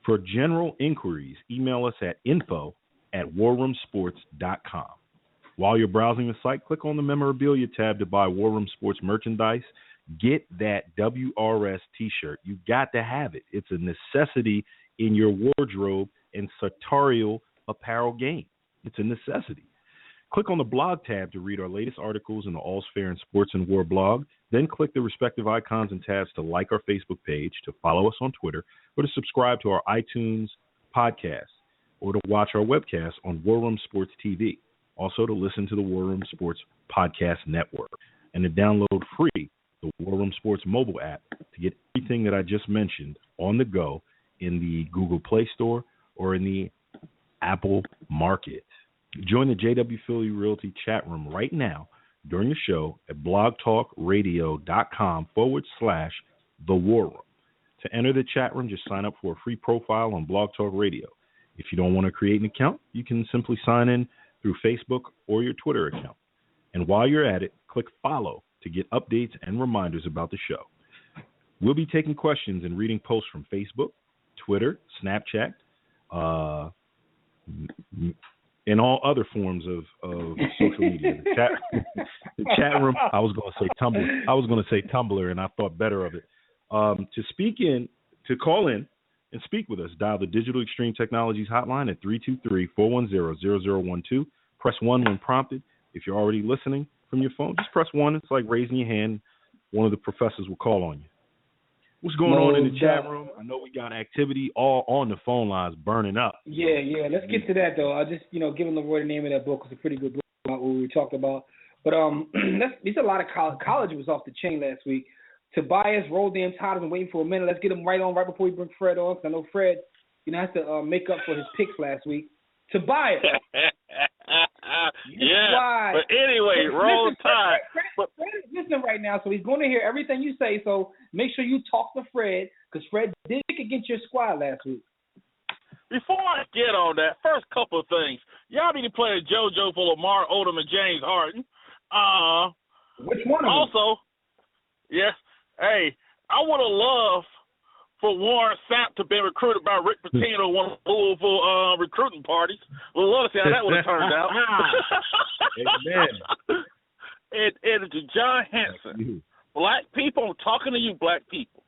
For general inquiries, email us at info@warroomsports.com. While you're browsing the site, click on the Memorabilia tab to buy War Room Sports merchandise. Get that WRS t-shirt. You got to have it. It's a necessity in your wardrobe and sartorial apparel game. It's a necessity. Click on the blog tab to read our latest articles in the All's Fair in Sports and War blog. Then click the respective icons and tabs to like our Facebook page, to follow us on Twitter, or to subscribe to our iTunes podcast, or to watch our webcast on War Room Sports TV. Also to listen to the War Room Sports Podcast Network, and to download free the War Room Sports mobile app to get everything that I just mentioned on the go in the Google Play Store or in the Apple Market. Join the JW Philly Realty chat room right now during the show at blogtalkradio.com/The War Room. To enter the chat room, just sign up for a free profile on Blog Talk Radio. If you don't want to create an account, you can simply sign in through Facebook or your Twitter account. And while you're at it, click follow to get updates and reminders about the show. We'll be taking questions and reading posts from Facebook, Twitter, Snapchat, and all other forms of social media. The chat room. I was going to say Tumblr, and I thought better of it. To call in and speak with us, dial the Digital Extreme Technologies hotline at 323-410-0012. Press 1 when prompted. If you're already listening from your phone, just press 1. It's like raising your hand. One of the professors will call on you. What's going on in the chat room? I know we got activity all on the phone lines burning up. Yeah. Let's get to that, though. I just, giving Leroy the name of that book. It's a pretty good book about what we talked about. But there's a lot of college was off the chain last week. Tobias rolled the entire and waiting for a minute. Let's get him right before we bring Fred on. Because I know Fred, has to make up for his picks last week. Tobias. Yeah. But anyway, roll tide. Fred is listening right now, so he's going to hear everything you say. So make sure you talk to Fred, because Fred did pick against your squad last week. Before I get on that, first couple of things. Y'all need to play a JoJo for Lamar Odom and James Harden. Which one of them? Also, yes. Hey, I would have loved for Warren Sapp to be recruited by Rick Pitino at one of the Louisville recruiting parties. We'd love to see how that would have turned out. Amen. And to John Henson, black people, I'm talking to you, black people.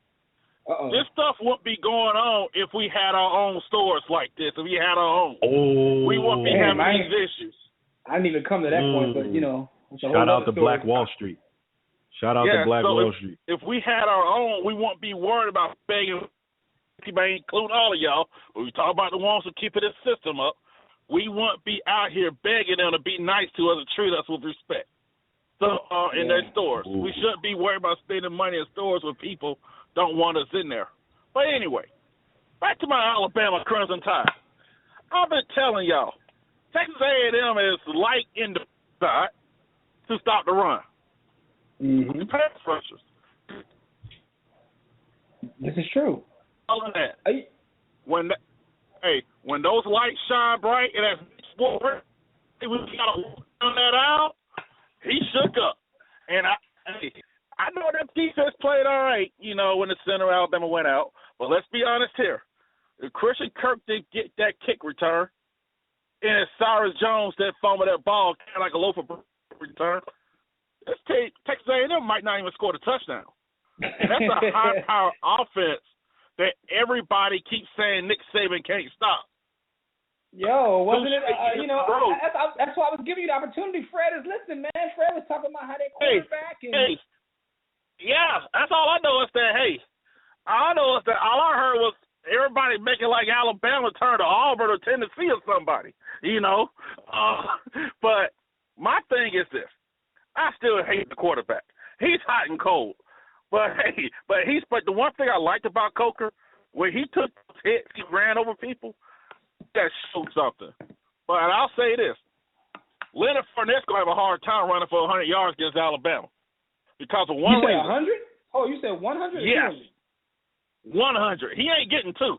Uh-oh. This stuff wouldn't be going on if we had our own stores like this, if we had our own. Oh, we wouldn't be having these issues. I didn't even come to that point, but, Shout out to Black Wall Street. Shout out to Black so Wall Street. if we had our own, we wouldn't be worried about begging, including all of y'all. But we talk about the ones who keep this system up. We won't be out here begging them to be nice to us and treat us with respect. So in their stores, we shouldn't be worried about spending money in stores where people don't want us in there. But anyway, back to my Alabama Crimson Tide. I've been telling y'all, Texas A&M is light in the side to stop the run. Mm-hmm. Pass rushers. This is true. Other than that, when those lights shine bright and that sport, we got to turn that out. He shook up, and I know that defense played all right, when the center of Alabama went out. But let's be honest here, if Christian Kirk didn't get that kick return, and Cyrus Jones that fumbled that ball kind of like a loaf of return, Texas A&M might not even score the touchdown. And that's a high-power offense that everybody keeps saying Nick Saban can't stop. Yo, wasn't it? That's why I was giving you the opportunity. Fred is listening, man. Fred was talking about how they quarterback. Yeah, that's all I know is that. All I heard was everybody making like Alabama turn to Auburn or Tennessee or somebody, But my thing is this: I still hate the quarterback. He's hot and cold, but the one thing I liked about Coker, when he took hits, he ran over people. That showed something. But I'll say this. Leonard Fournette's going to have a hard time running for 100 yards against Alabama because of one reason. You said 100? Oh, you said 100? Yes. 100. He ain't getting two.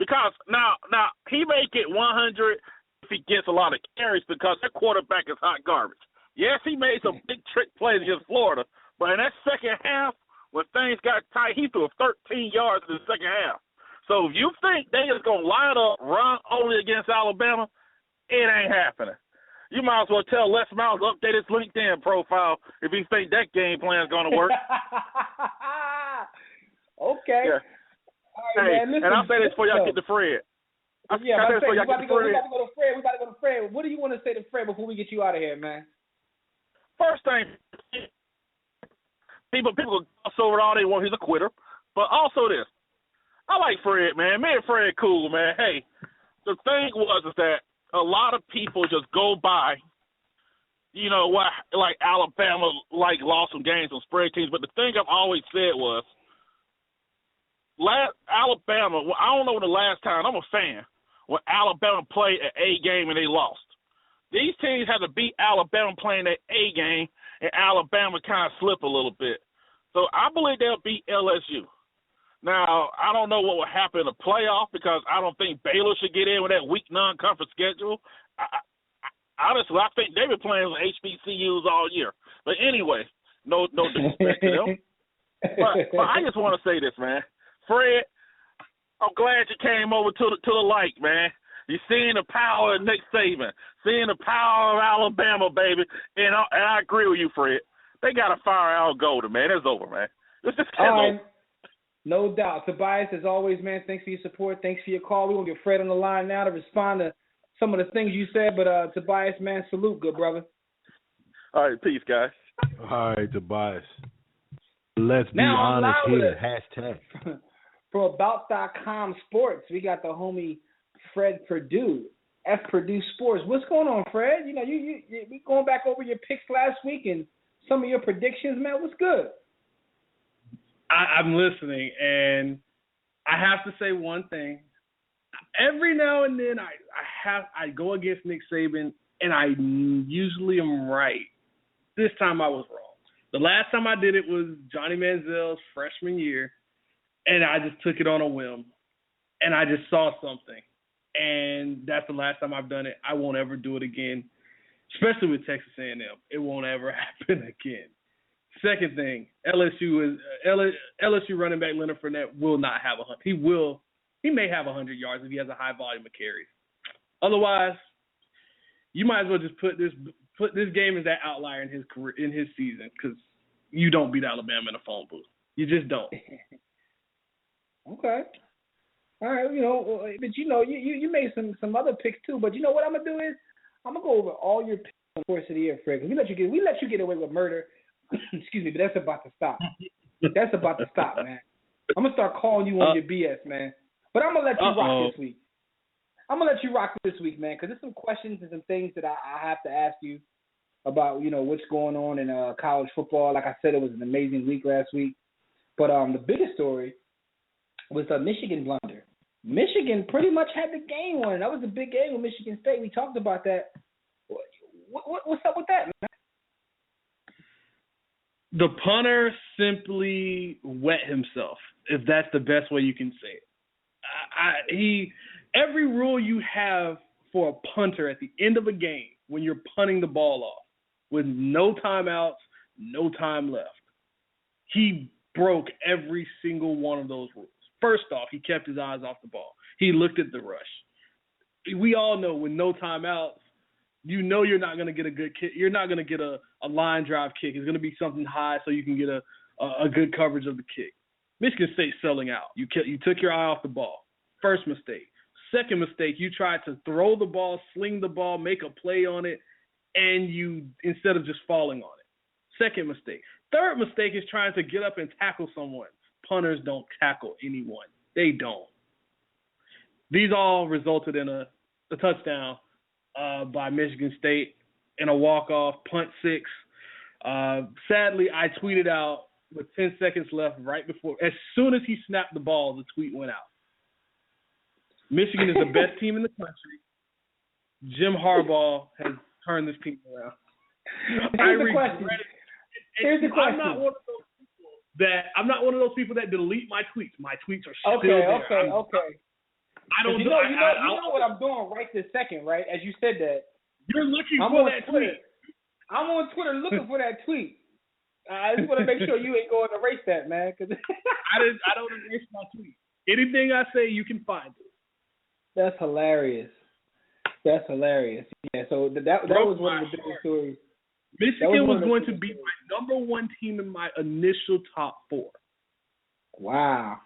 Because now he may get 100 if he gets a lot of carries because that quarterback is hot garbage. Yes, he made some big trick plays against Florida, but in that second half, when things got tight, he threw 13 yards in the second half. So if you think they just going to line up, run only against Alabama, it ain't happening. You might as well tell Les Miles to update his LinkedIn profile if you think that game plan is going to work. Okay. Yeah. All right, man, listen, and I'll say this before y'all get to Fred. We about to go to Fred. What do you want to say to Fred before we get you out of here, man? First thing, people gloss over all they want. He's a quitter. But also this. I like Fred, man. Me and Fred cool, man. Hey, the thing is that a lot of people just go by, what like Alabama lost some games on spread teams. But the thing I've always said was, Alabama. Well, I don't know when the last time I'm a fan when Alabama played an A game and they lost. These teams had to beat Alabama playing that A game, and Alabama kind of slip a little bit. So I believe they'll beat LSU. Now, I don't know what will happen in the playoff because I don't think Baylor should get in with that weak non-conference schedule. Honestly, I think they've been playing with HBCUs all year. But anyway, no disrespect to them. But I just want to say this, man. Fred, I'm glad you came over to the light, man. You're seeing the power of Nick Saban, seeing the power of Alabama, baby. And I agree with you, Fred. They got to fire Al Golden, man. It's over, man. It's just over. No doubt. Tobias, as always, man, thanks for your support. Thanks for your call. We're going to get Fred on the line now to respond to some of the things you said. But, Tobias, man, salute, good brother. All right, peace, guys. All right, Tobias. Let's be now, honest here. Hashtag. From About.com Sports, we got the homie Fred Perdue, F Purdue Sports. What's going on, Fred? We going back over your picks last week and some of your predictions, man. What's good? I'm listening, and I have to say one thing. Every now and then I go against Nick Saban, and I usually am right. This time I was wrong. The last time I did it was Johnny Manziel's freshman year, and I just took it on a whim, and I just saw something. And that's the last time I've done it. I won't ever do it again, especially with Texas A&M. It won't ever happen again. Second thing, LSU running back Leonard Fournette will not have 100. He may have 100 yards if he has a high volume of carries. Otherwise, you might as well just put this game as that outlier in his career, in his season, because you don't beat Alabama in a phone booth. You just don't. Okay. All right. But you made some other picks too. But you know what I'm gonna do is I'm gonna go over all your picks on the course of the year, Fred. Because we let you get away with murder Excuse me, but that's about to stop. That's about to stop, man. I'm gonna start calling you on your BS, man. But I'm gonna let you rock this week. I'm gonna let you rock this week, man, because there's some questions and some things that I have to ask you about, what's going on in college football. Like I said, it was an amazing week last week. But the biggest story was a Michigan blunder. Michigan pretty much had the game won. That was a big game with Michigan State. We talked about that. What's up with that, man? The punter simply wet himself, if that's the best way you can say it. Every rule you have for a punter at the end of a game when you're punting the ball off with no timeouts, no time left, he broke every single one of those rules. First off, he kept his eyes off the ball. He looked at the rush. We all know with no timeouts, you're not going to get a good kick. You're not going to get a line drive kick. It's going to be something high so you can get a good coverage of the kick. Michigan State selling out. You took your eye off the ball. First mistake. Second mistake, you tried to throw the ball, sling the ball, make a play on it, and you instead of just falling on it. Second mistake. Third mistake is trying to get up and tackle someone. Punters don't tackle anyone. They don't. These all resulted in a touchdown by Michigan State in a walk-off, punt 6. Sadly, I tweeted out with 10 seconds left right before. As soon as he snapped the ball, the tweet went out. Michigan is the best team in the country. Jim Harbaugh has turned this team around. Here's the question. I'm not one of those people that delete my tweets. My tweets are still there. Okay. I don't know. You know what I'm doing right this second, right? As you said that. You're looking for that tweet. I'm on Twitter looking for that tweet. I just want to make sure you ain't going to erase that, man. Cause I don't erase my tweet. Anything I say, you can find it. That's hilarious. Yeah, so that was one of the biggest stories. Michigan was going to be my number 1 team in my initial top 4. Wow.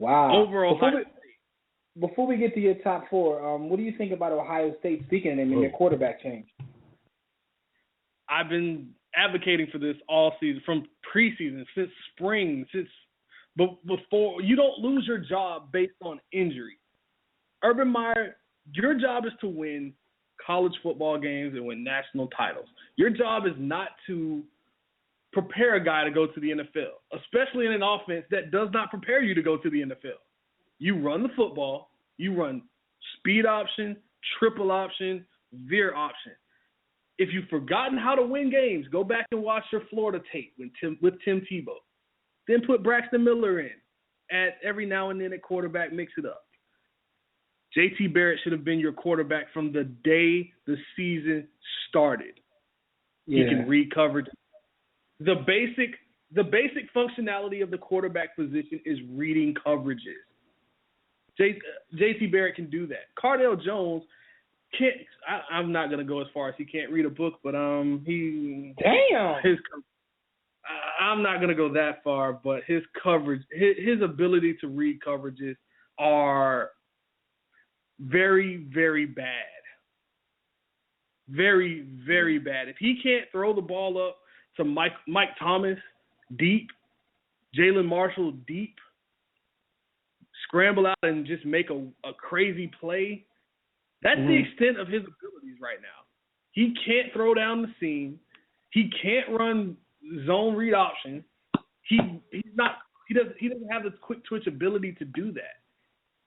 Overall, before we get to your top 4, what do you think about Ohio State, speaking of them, and their quarterback change? I've been advocating for this all season, from preseason, since spring, before. You don't lose your job based on injury. Urban Meyer, your job is to win college football games and win national titles. Your job is not to prepare a guy to go to the NFL, especially in an offense that does not prepare you to go to the NFL. You run the football, you run speed option, triple option, veer option. If you've forgotten how to win games, go back and watch your Florida tape with Tim Tebow. Then put Braxton Miller in at every now and then at quarterback, mix it up. JT Barrett should have been your quarterback from the day the season started. Yeah. He can read coverage. The basic functionality of the quarterback position is reading coverages. JT Barrett can do that. Cardale Jones can't. I'm not gonna go as far as he can't read a book, but I'm not gonna go that far, but his coverage, his ability to read coverages are very, very bad. Very, very bad. If he can't throw the ball up to Mike Thomas deep, Jalen Marshall deep, scramble out and just make a crazy play, that's the extent of his abilities right now. He can't throw down the seam. He can't run zone read option. He doesn't have the quick twitch ability to do that.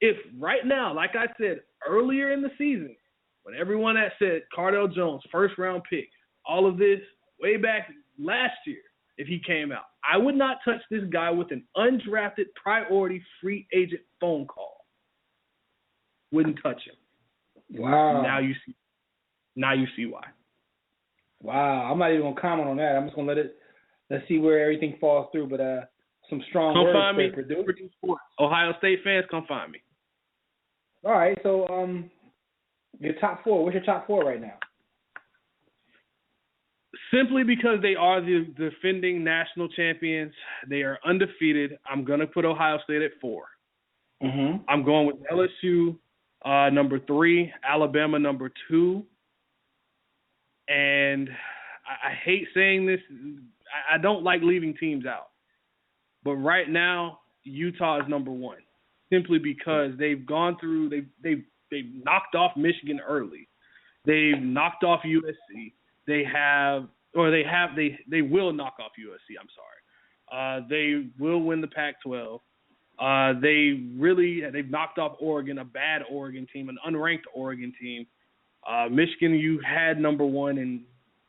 If right now, like I said earlier in the season, when everyone that said Cardale Jones, first round pick, all of this way back last year, if he came out, I would not touch this guy with an undrafted priority free agent phone call. Wouldn't touch him. Wow. Now you see why. Wow. I'm not even gonna comment on that. I'm just gonna let's see where everything falls through. But some strong come words. Find me, Purdue Sports. Ohio State fans, come find me. All right. So your top 4. What's your top 4 right now? Simply because they are the defending national champions. They are undefeated. I'm going to put Ohio State at 4. Mm-hmm. I'm going with LSU number 3, Alabama number 2. And I hate saying this. I don't like leaving teams out. But right now, Utah is number one, simply because they've gone through. They've knocked off Michigan early. They've knocked off USC. They will knock off USC. I'm sorry. They will win the Pac-12. They've knocked off Oregon, a bad Oregon team, an unranked Oregon team. Michigan, you had number one, and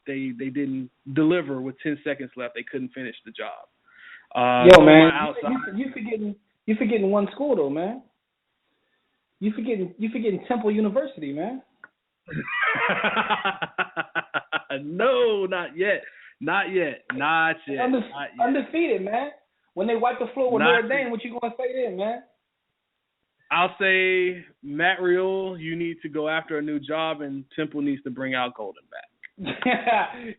they didn't deliver with 10 seconds left. They couldn't finish the job. Yo, man, you forgetting one school though, man. You forgetting Temple University, man. No, not yet. Undefeated, man. When they wipe the floor with Notre Dame, what you gonna say then, man? I'll say, Matt Rhule, you need to go after a new job, and Temple needs to bring Al Golden back.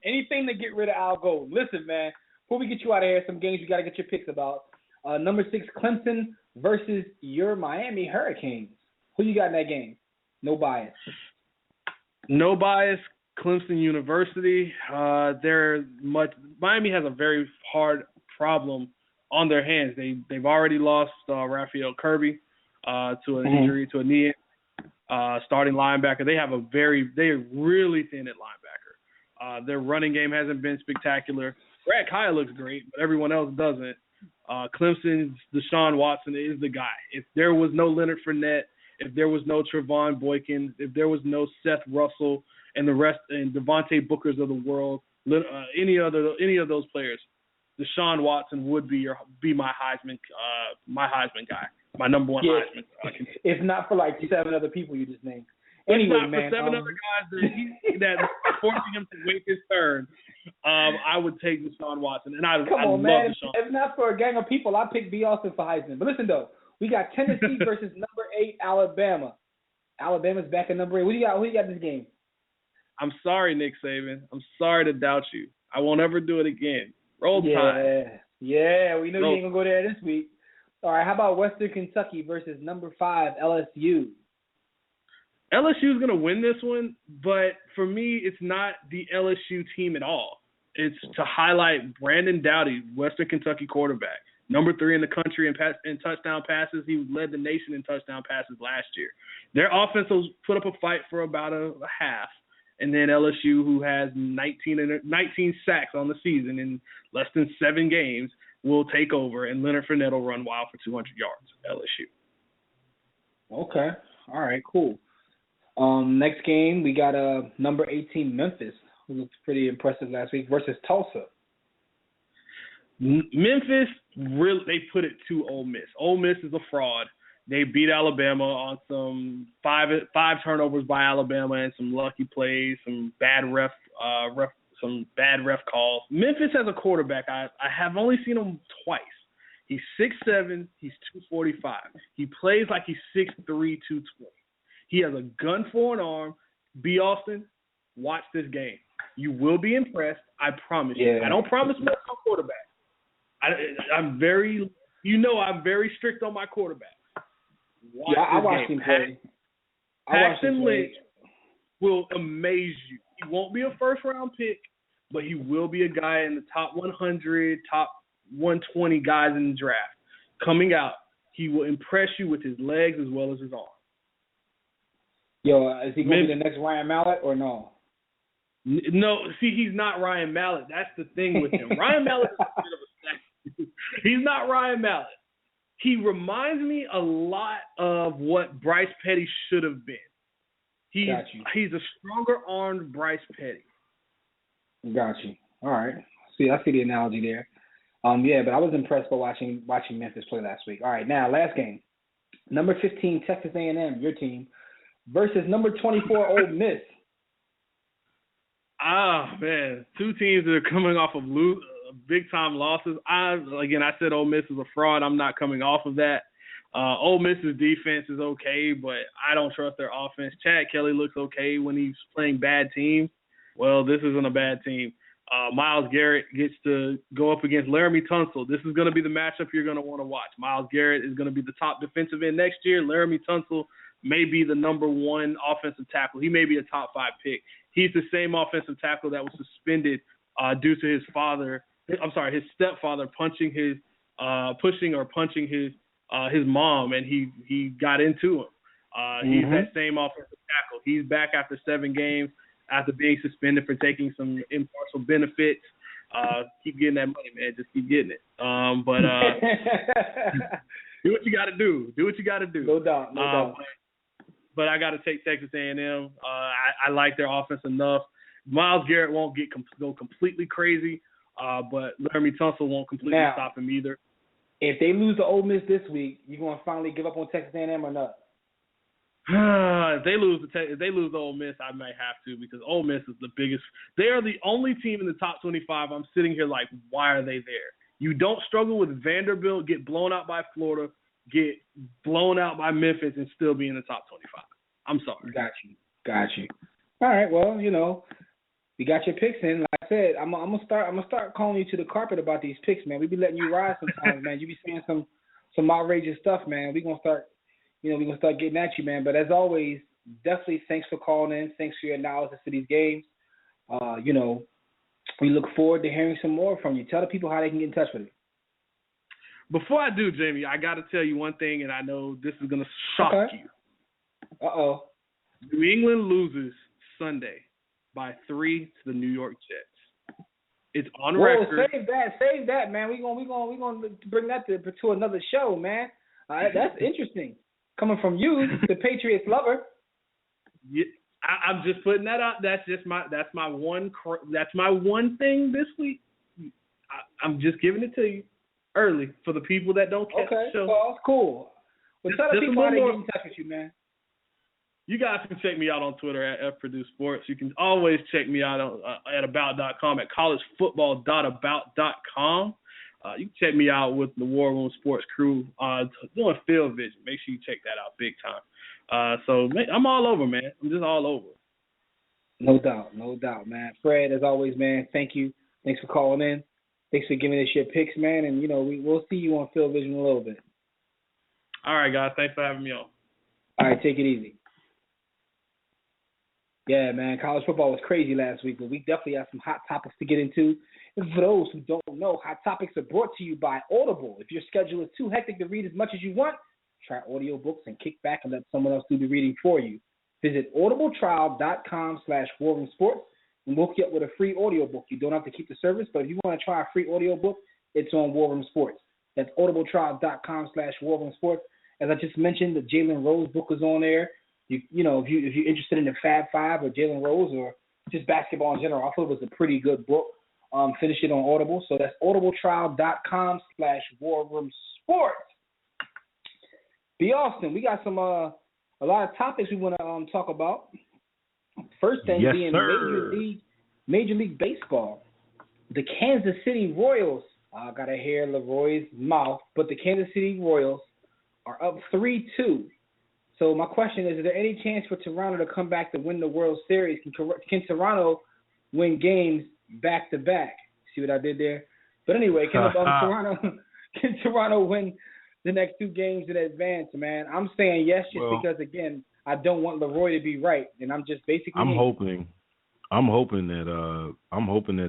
Anything to get rid of Al Golden. Listen, man, before we get you out of here, some games you got to get your picks about. Number 6, Clemson versus your Miami Hurricanes. Who you got in that game? No bias. No bias. Clemson University. Miami has a very hard problem on their hands. They've already lost Raphael Kirby to an injury, to a knee. Starting linebacker. They're really thin at linebacker. Their running game hasn't been spectacular. Brad Kaya looks great, but everyone else doesn't. Clemson's Deshaun Watson is the guy. If there was no Leonard Fournette, if there was no Trevon Boykin, if there was no Seth Russell and the rest and Devontae Bookers of the world, any of those players, Deshaun Watson would be my Heisman guy, my number one Heisman. If not for like 7 other people you just named. Anyway, man, for 7 other guys that are forcing him to wait his turn, I would take Deshaun Watson, and I love Deshaun. If not for a gang of people, I pick B. Austin for Heisman. But listen though, we got Tennessee versus number 8 Alabama. Alabama's back at number 8. Who do you got this game? I'm sorry, Nick Saban. I'm sorry to doubt you. I won't ever do it again. Roll Tide. Yeah, we know you ain't gonna go there this week. All right, how about Western Kentucky versus number 5 LSU? LSU is going to win this one, but for me, it's not the LSU team at all. It's to highlight Brandon Doughty, Western Kentucky quarterback, number 3 in the country in touchdown passes. He led the nation in touchdown passes last year. Their offense will put up a fight for about a half, and then LSU, who has 19 sacks on the season in less than 7 games, will take over, and Leonard Fournette will run wild for 200 yards. LSU. Okay. All right, cool. Next game, we got number 18 Memphis, who looked pretty impressive last week, versus Tulsa. Memphis, really, they put it to Ole Miss. Ole Miss is a fraud. They beat Alabama on some five turnovers by Alabama and some lucky plays, some bad ref calls. Memphis has a quarterback. I have only seen him twice. He's 6'7", he's 245. He plays like he's 6'3", 220. He has a gun for an arm. B. Austin, watch this game. You will be impressed. I promise you. I don't promise much on quarterback. I'm very strict on my quarterback. I watched him play. Paxton Lynch will amaze you. He won't be a first-round pick, but he will be a guy in the top 100, top 120 guys in the draft. Coming out, he will impress you with his legs as well as his arm. Yo, is he going to be the next Ryan Mallett or no? No, see, he's not Ryan Mallett. That's the thing with him. Ryan Mallett is a bit of a stack. He's not Ryan Mallett. He reminds me a lot of what Bryce Petty should have been. He's a stronger armed Bryce Petty. Got you. All right. I see the analogy there. But I was impressed by watching Memphis play last week. All right, now last game. Number 15 Texas A&M, your team, versus number 24 Ole Miss. Ah, man, 2 teams that are coming off of big-time losses. I said Ole Miss is a fraud. I'm not coming off of that. Ole Miss's defense is okay, but I don't trust their offense. Chad Kelly looks okay when he's playing bad teams. Well, this isn't a bad team. Myles Garrett gets to go up against Laramie Tunsil. This is going to be the matchup you're going to want to watch. Myles Garrett is going to be the top defensive end next year. Laramie Tunsil may be the number 1 offensive tackle. He may be a top 5 pick. He's the same offensive tackle that was suspended due to his father his stepfather pushing his mom, and he got into him. He's that same offensive tackle. He's back after 7 games after being suspended for taking some impartial benefits. Keep getting that money, man. Just keep getting it. But do what you got to do. Do what you got to do. No doubt. But I got to take Texas A&M. I like their offense enough. Myles Garrett won't go completely crazy, but Laramie Tunsil won't completely stop him either. If they lose to Ole Miss this week, you going to finally give up on Texas A&M or not? If they lose to Ole Miss, I might have to, because Ole Miss is the biggest. They are the only team in the top 25. I'm sitting here like, why are they there? You don't struggle with Vanderbilt, get blown out by Florida, get blown out by Memphis, and still be in the top 25. I'm sorry. Got you. All right. Well, we got your picks in. Like I said, I'm gonna start calling you to the carpet about these picks, man. We be letting you ride sometimes, man. You be saying some outrageous stuff, man. We gonna start getting at you, man. But as always, definitely thanks for calling in. Thanks for your analysis of these games. We look forward to hearing some more from you. Tell the people how they can get in touch with you. Before I do, Jamie, I got to tell you one thing, and I know this is going to shock you. Uh-oh. New England loses Sunday by 3 to the New York Jets. It's on record. Save that, man. We gonna bring that to another show, man. That's interesting. Coming from you, the Patriots lover. Yeah, I'm just putting that out. That's my one thing this week. I'm just giving it to you early for the people that don't catch the show. Well, cool. Well, tell the people how they get in touch with you, man. You guys can check me out on Twitter at FPurdueSports. You can always check me out at about.com, at collegefootball.about.com. You can check me out with the War Room Sports crew doing Field Vision. Make sure you check that out big time. So I'm all over, man. I'm just all over. No doubt, man. Fred, as always, man, thank you. Thanks for calling in. Thanks for giving us your picks, man. And, we'll see you on Field Vision in a little bit. All right, guys. Thanks for having me on. All right, take it easy. Yeah, man, college football was crazy last week, but we definitely have some hot topics to get into. And for those who don't know, Hot Topics are brought to you by Audible. If your schedule is too hectic to read as much as you want, try audiobooks and kick back and let someone else do the reading for you. Visit audibletrial.com/warroomsports and we'll hook you up with a free audiobook. You don't have to keep the service, but if you want to try a free audiobook, it's on War Room Sports. That's audibletrial.com/warroomsports. As I just mentioned, the Jalen Rose book is on there. If you're interested in the Fab Five or Jalen Rose or just basketball in general, I thought it was a pretty good book. Finish it on Audible. So that's audibletrial.com/warroomsports. B. Austin, we got some a lot of topics we want to talk about. First thing being Major League Baseball. The Kansas City Royals, I got to hear Leroy's mouth, but the Kansas City Royals are up 3-2. So my question is there any chance for Toronto to come back to win the World Series? Can Toronto win games back-to-back? See what I did there? But anyway, can Toronto win the next 2 games in advance, man? I'm saying yes because, again, I don't want Leroy to be right, and I'm just basically. I'm hoping that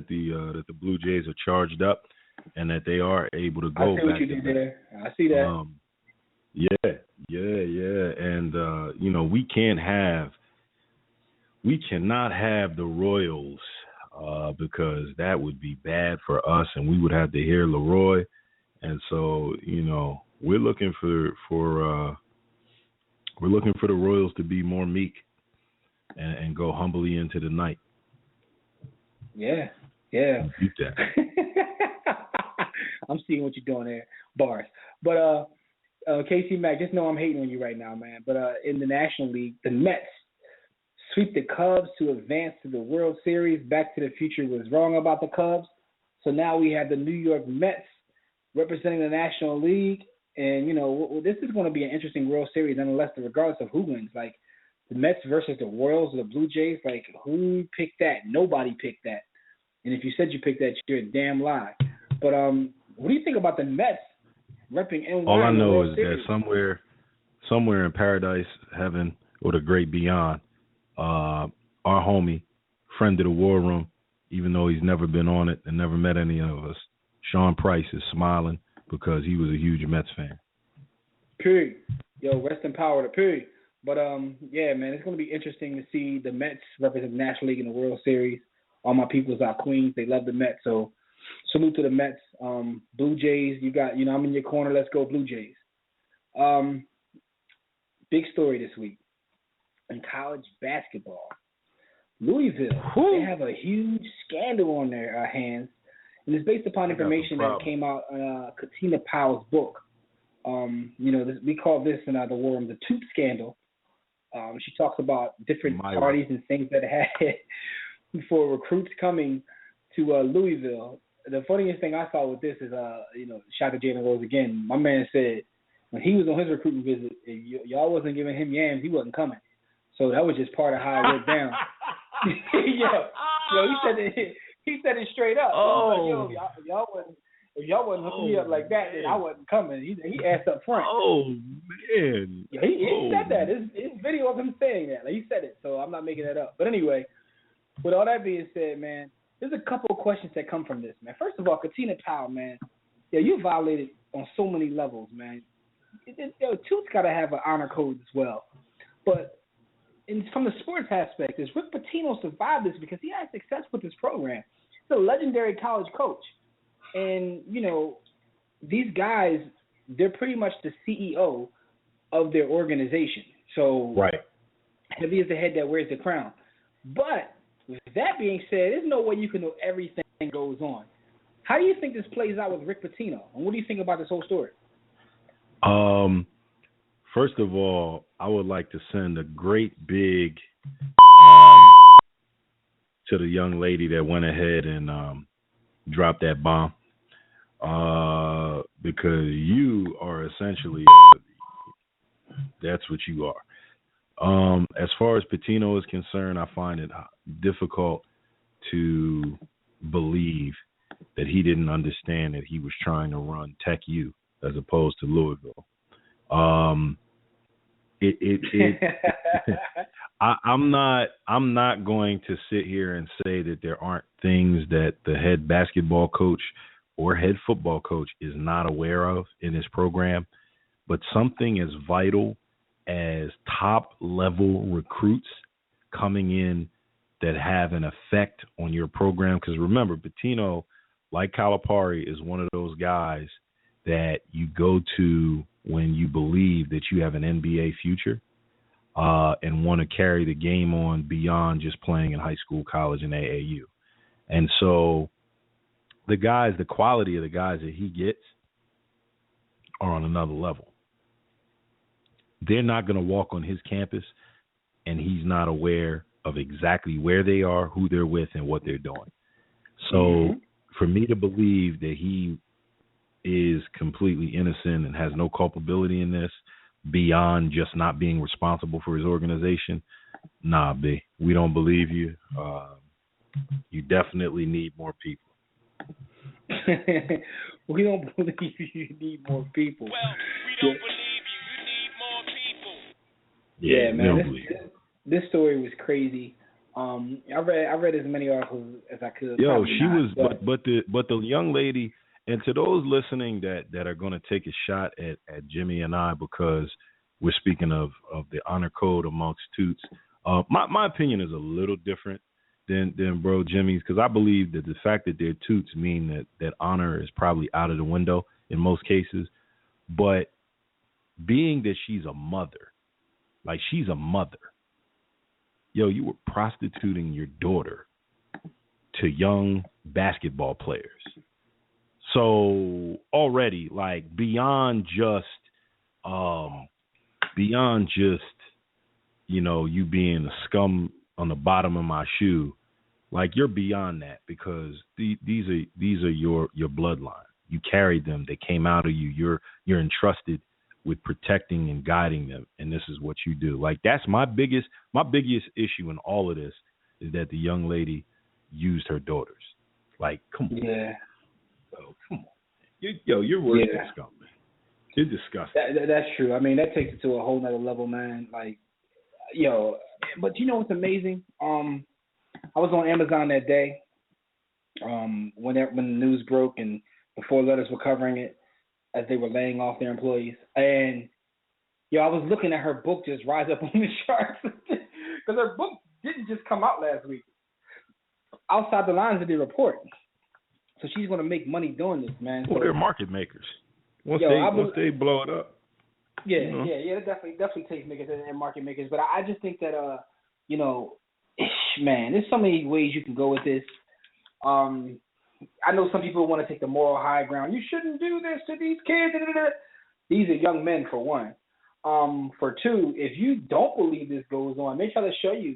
the Blue Jays are charged up and that they are able to go back. I see what you did there. I see that. Yeah, and we cannot have the Royals because that would be bad for us, and we would have to hear Leroy, and so we're looking for the Royals to be more meek and go humbly into the night. Yeah. Beat that. I'm seeing what you're doing there, bars. But Casey Mack, just know I'm hating on you right now, man. But in the National League, the Mets sweep the Cubs to advance to the World Series. Back to the Future was wrong about the Cubs. So now we have the New York Mets representing the National League. And, this is going to be an interesting World Series, regardless of who wins. Like, the Mets versus the Royals or the Blue Jays, like, who picked that? Nobody picked that. And if you said you picked that, you're a damn lie. But what do you think about the Mets repping NY? All I know is that somewhere in paradise, heaven, or the great beyond, our homie, friend of the War Room, even though he's never been on it and never met any of us, Sean Price is smiling because he was a huge Mets fan. Period. Yo, rest in power to period. But yeah, man, it's gonna be interesting to see the Mets represent the National League in the World Series. All my people's out Queens, they love the Mets, so salute to the Mets. Blue Jays, I'm in your corner. Let's go Blue Jays. Big story this week in college basketball. Louisville, they have a huge scandal on their hands, and it's based upon information that came out in Katina Powell's book. We call this in the war room the Toot scandal. She talks about different parties and things that had for recruits coming to Louisville. The funniest thing I saw with this is, shout out to Jalen Rose again. My man said when he was on his recruiting visit, if y'all wasn't giving him yams, he wasn't coming. So that was just part of how it went down. He said it straight up. Oh, like, if y'all wasn't hooking me up like that, then I wasn't coming. He asked up front. Oh man. Yeah, he said that. It's video of him saying that. Like, he said it, so I'm not making that up. But anyway, with all that being said, man, there's a couple of questions that come from this, man. First of all, Katina Powell, man, you violated on so many levels, man. Toot's got to have an honor code as well. But from the sports aspect, is Rick Pitino survived this because he had success with his program. He's a legendary college coach. And, these guys, they're pretty much the CEO of their organization. So right. Heavy is the head that wears the crown. But with that being said, there's no way you can know everything that goes on. How do you think this plays out with Rick Pitino? And what do you think about this whole story? First of all, I would like to send a great big to the young lady that went ahead and dropped that bomb. Because you are essentially that's what you are. As far as Pitino is concerned, I find it difficult to believe that he didn't understand that he was trying to run Tech U as opposed to Louisville. I'm not going to sit here and say that there aren't things that the head basketball coach or head football coach is not aware of in his program, but something as vital as top level recruits coming in that have an effect on your program. Because remember, Pitino, like Calipari, is one of those guys that you go to when you believe that you have an NBA future and want to carry the game on beyond just playing in high school, college, and AAU. And so the quality of the guys that he gets are on another level. They're not going to walk on his campus and he's not aware of exactly where they are, who they're with, and what they're doing. So for me to believe that he is completely innocent and has no culpability in this beyond just not being responsible for his organization, nah, B, we don't believe you. You definitely need more people. We don't believe you need more people. Well, we don't believe you. You need more people. Yeah, man. This story was crazy. I read as many articles as I could. Yo, she was, but the young lady, and to those listening that are going to take a shot at Jimmy and I because we're speaking of the honor code amongst Toots. My opinion is a little different than bro Jimmy's, because I believe that the fact that they're Toots mean that honor is probably out of the window in most cases. But being that she's a mother, yo, you were prostituting your daughter to young basketball players. So already, like, beyond just you being a scum on the bottom of my shoe, like, you're beyond that, because these are your bloodline. You carried them. They came out of you. You're entrusted with protecting and guiding them, and this is what you do. Like, that's my biggest issue in all of this, is that the young lady used her daughters. Like, come on. Yeah. Oh, come on. You're worse than scum, man. You're disgusting. That's true. I mean, that takes it to a whole nother level, man. Like, but you know what's amazing? I was on Amazon that day when the news broke, and before letters were covering it as they were laying off their employees. And I was looking at her book just rise up on the charts because her book didn't just come out last week. Outside the Lines of the report. So she's going to make money doing this, man. Well, So, they're market makers. Once they blow it up. yeah, you know. it definitely takes makers and market makers. But I just think that, man, there's so many ways you can go with this. I know some people want to take the moral high ground. You shouldn't do this to these kids. These are young men, for one. For two, if you don't believe this goes on, they try to show you,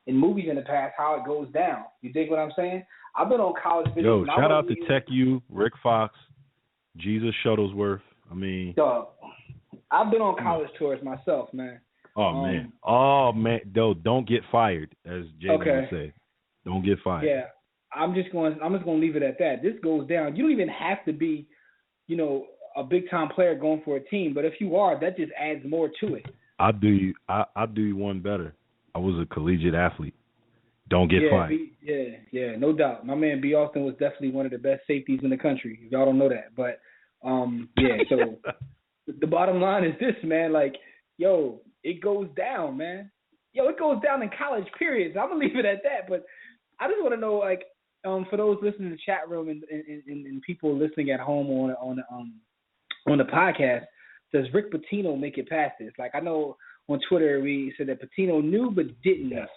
in movies in the past how it goes down. You dig what I'm saying? I've been on college videos. Yo, shout out to Tech U, Rick Fox, Jesus Shuttlesworth. I mean, dog, I've been on college tours myself, man. Oh man, don't get fired, as Jay would say. Don't get fired. Yeah, I'm just going to leave it at that. This goes down. You don't even have to be, a big time player going for a team, but if you are, that just adds more to it. I'll do you one better. I was a collegiate athlete. Don't get fired. No doubt. My man B. Austin was definitely one of the best safeties in the country. If y'all don't know that, but so the bottom line is this, man. Like, it goes down, man. It goes down in college. Period. So I'm gonna leave it at that. But I just want to know, like, for those listening to the chat room and people listening at home on the podcast, does Rick Pitino make it past this? Like, I know on Twitter we said that Pitino knew but didn't. Yes.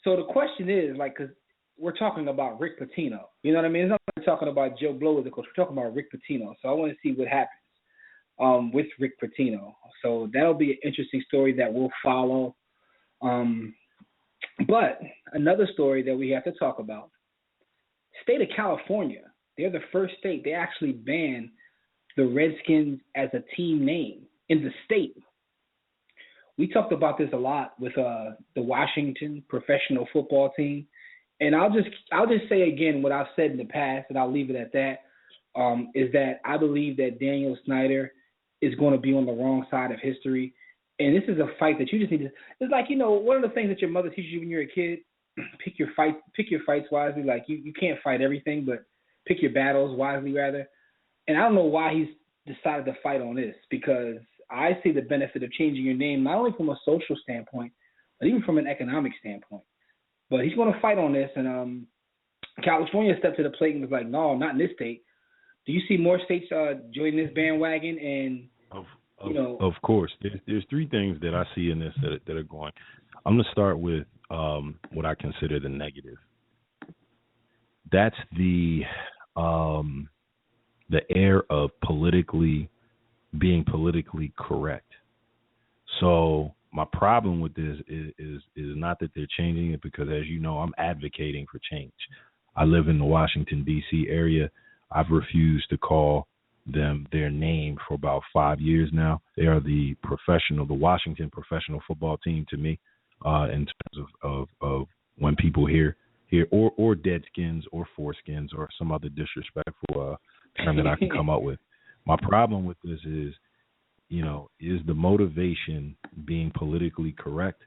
So the question is, like, because we're talking about Rick Pitino. You know what I mean? It's not like we're talking about Joe Blow as a coach. We're talking about Rick Pitino. So I want to see what happens with Rick Pitino. So that'll be an interesting story that we'll follow. But another story that we have to talk about, state of California, they're the first state. They actually banned the Redskins as a team name in the state. We talked about this a lot with the Washington professional football team, and I'll just say again what I've said in the past, and I'll leave it at that. Is that I believe that Daniel Snyder is going to be on the wrong side of history, and this is a fight that you just need to. It's like, one of the things that your mother teaches you when you're a kid: pick your fights wisely. Like, you can't fight everything, but pick your battles wisely, rather. And I don't know why he's decided to fight on this, because I see the benefit of changing your name, not only from a social standpoint, but even from an economic standpoint. But he's going to fight on this, and California stepped to the plate and was like, no, not in this state. Do you see more states joining this bandwagon? And Of course. There's three things that I see in this that are going. I'm going to start with what I consider the negative. That's the air of being politically correct. So my problem with this is not that they're changing it, because, as you know, I'm advocating for change. I live in the Washington, D.C. area. I've refused to call them their name for about 5 years now. They are the Washington professional football team to me, in terms of when people hear or Deadskins or Foreskins or some other disrespectful term that I can come up with. My problem with this is, is the motivation being politically correct,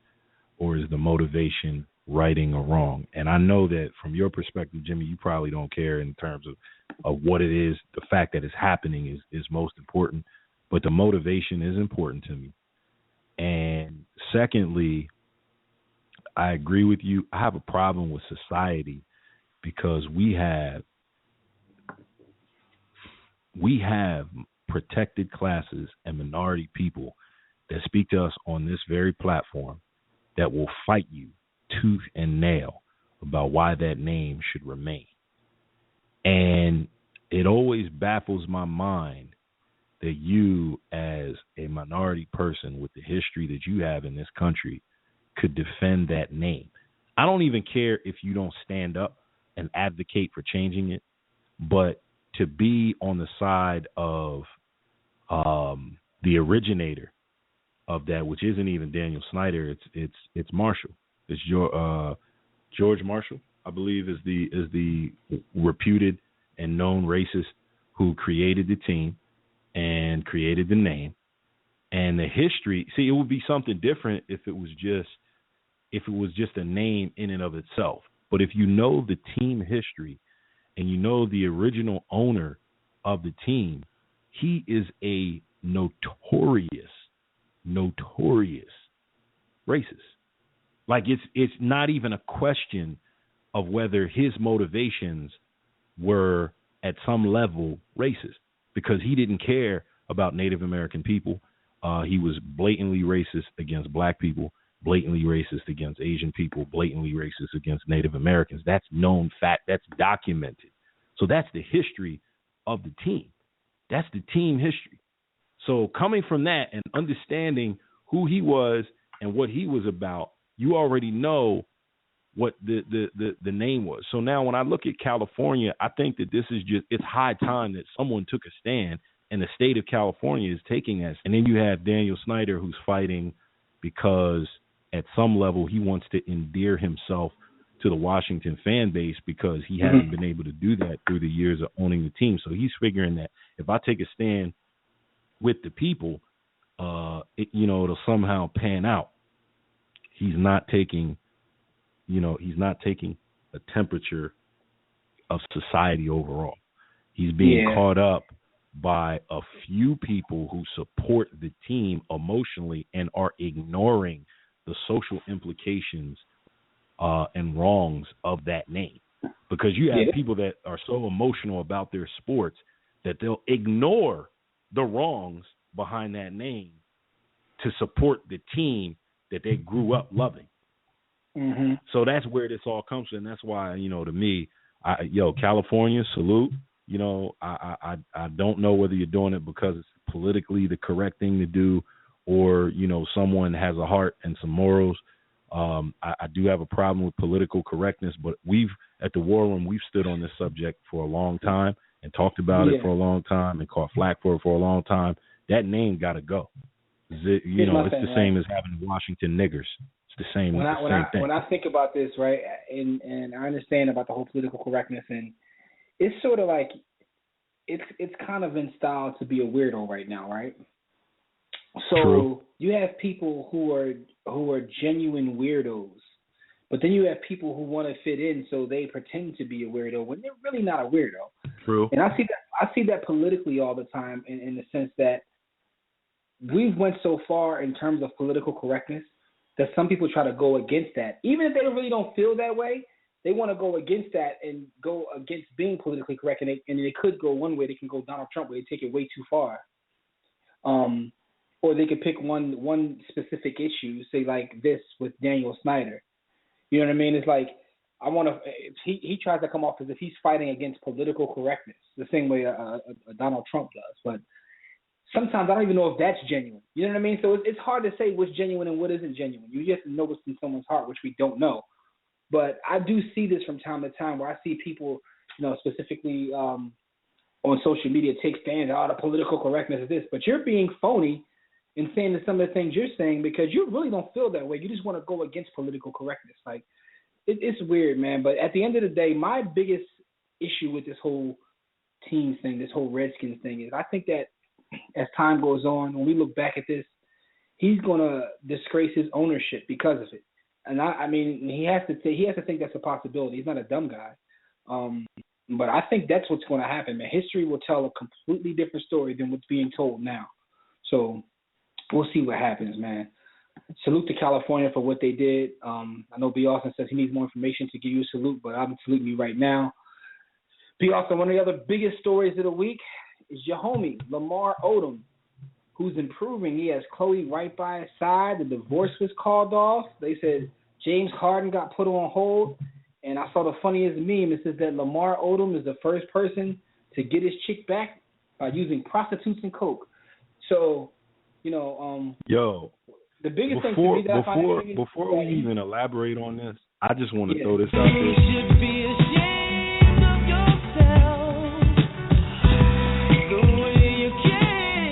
or is the motivation righting a wrong? And I know that from your perspective, Jimmy, you probably don't care in terms of what it is. The fact that it's happening is most important, but the motivation is important to me. And secondly, I agree with you. I have a problem with society because we have protected classes and minority people that speak to us on this very platform that will fight you tooth and nail about why that name should remain. And it always baffles my mind that you, as a minority person with the history that you have in this country, could defend that name. I don't even care if you don't stand up and advocate for changing it, but to be on the side of the originator of that, which isn't even Daniel Snyder, it's Marshall. It's George Marshall, I believe, is the reputed and known racist who created the team and created the name. And the history, see, it would be something different if it was just a name in and of itself. But if you know the team history and you know the original owner of the team, he is a notorious racist. Like it's not even a question of whether his motivations were at some level racist, because he didn't care about Native American people. He was blatantly racist against black people, blatantly racist against Asian people, blatantly racist against Native Americans. That's known fact. That's documented. So that's the history of the team. That's the team history. So coming from that and understanding who he was and what he was about, you already know what the name was. So now when I look at California, I think that this is just, it's high time that someone took a stand, and the state of California is taking that. And then you have Daniel Snyder, who's fighting because at some level he wants to endear himself to the Washington fan base, because he hasn't been able to do that through the years of owning the team. So he's figuring that if I take a stand with the people, it'll somehow pan out. He's not taking a temperature of society overall. He's being caught up by a few people who support the team emotionally and are ignoring the social implications and wrongs of that name. Because you have people that are so emotional about their sports that they'll ignore the wrongs behind that name to support the team that they grew up loving. Mm-hmm. So that's where this all comes from. And that's why, to me, California, salute. I don't know whether you're doing it because it's politically the correct thing to do, or, someone has a heart and some morals. I do have a problem with political correctness, but at the War Room, we've stood on this subject for a long time and talked about it for a long time and caught flack for it for a long time. That name got to go. It's the same as having Washington niggers. It's the same thing. When I think about this, right, and I understand about the whole political correctness, and it's sort of like it's kind of in style to be a weirdo right now, right? So True. You have people who are genuine weirdos, but then you have people who want to fit in, so they pretend to be a weirdo when they're really not a weirdo. True. And I see that politically all the time, in the sense that we've went so far in terms of political correctness that some people try to go against that, even if they really don't feel that way. They want to go against that and go against being politically correct, and they could go one way. They can go Donald Trump, where they take it way too far. Or they could pick one specific issue, say like this with Daniel Snyder. You know what I mean? It's like he tries to come off as if he's fighting against political correctness, the same way a Donald Trump does. But sometimes I don't even know if that's genuine. You know what I mean? So it's hard to say what's genuine and what isn't genuine. You just know what's in someone's heart, which we don't know. But I do see this from time to time, where I see people, specifically on social media, take stands. The political correctness is this, but you're being phony in saying some of the things you're saying, because you really don't feel that way. You just want to go against political correctness. Like it's weird, man. But at the end of the day, my biggest issue with this whole team thing, this whole Redskins thing, is I think that as time goes on, when we look back at this, he's gonna disgrace his ownership because of it. And I mean, he has to think that's a possibility. He's not a dumb guy. But I think that's what's going to happen, man. History will tell a completely different story than what's being told now. So we'll see what happens, man. Salute to California for what they did. I know B. Austin says he needs more information to give you a salute, but I'm saluting you right now. B. Austin, one of the other biggest stories of the week is your homie, Lamar Odom, who's improving. He has Chloe right by his side. The divorce was called off. They said James Harden got put on hold. And I saw the funniest meme. It says that Lamar Odom is the first person to get his chick back by using prostitutes and coke. So, the biggest thing to me that I find before we even elaborate on this, I just want to throw this out You there. should be ashamed of yourself, the way you carry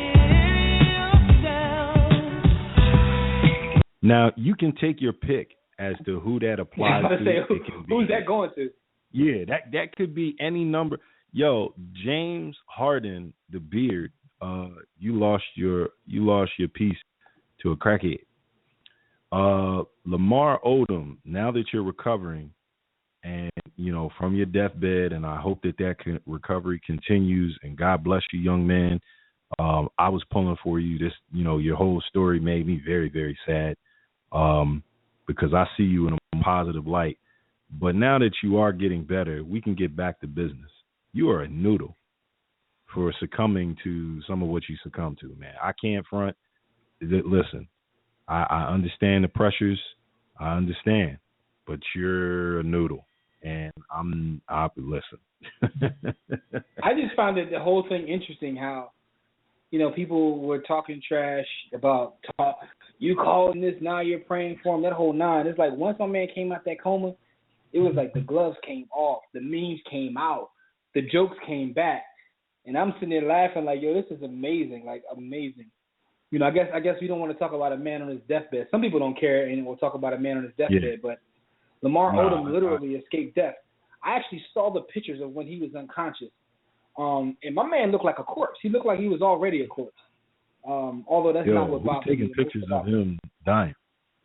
yourself. Now, you can take your pick as to who that applies to. Who's that going to? Yeah, that could be any number. Yo, James Harden, the beard, you lost your piece to a crackhead. Lamar Odom, now that you're recovering and from your deathbed, and I hope that recovery continues. And God bless you, young man. I was pulling for you. This, your whole story made me very, very sad, because I see you in a positive light. But now that you are getting better, we can get back to business. You are a noodle for succumbing to some of what you succumbed to, man. I can't front. Listen, I understand the pressures. I understand, but you're a noodle, and I listen. I just found the whole thing interesting. How, people were talking trash about you calling this, now you're praying for him. That whole nine. It's like once my man came out that coma, it was like the gloves came off, the memes came out, the jokes came back, and I'm sitting there laughing like, yo, this is amazing, like amazing. I guess we don't want to talk about a man on his deathbed. Some people don't care and we'll talk about a man on his deathbed, but Lamar Odom literally escaped death. I actually saw the pictures of when he was unconscious, and my man looked like a corpse. He looked like he was already a corpse. Although that's not what Bob was taking pictures of him dying.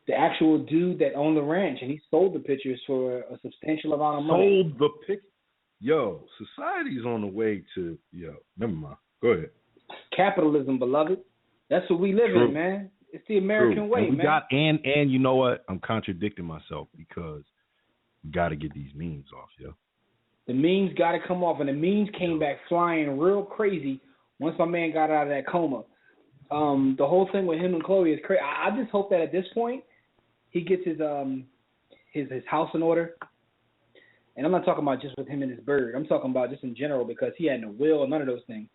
The actual dude that owned the ranch, and he sold the pictures for a substantial amount of money. Sold the pictures? Yo, society's on the way to, never mind. Go ahead. Capitalism, beloved. That's what we live in, man. It's the American way, and man. And you know what? I'm contradicting myself because you got to get these memes off, yo. The memes got to come off, and the memes came back flying real crazy once my man got out of that coma. The whole thing with him and Chloe is crazy. I just hope that at this point he gets his house in order. And I'm not talking about just with him and his bird. I'm talking about just in general because he had no will or none of those things.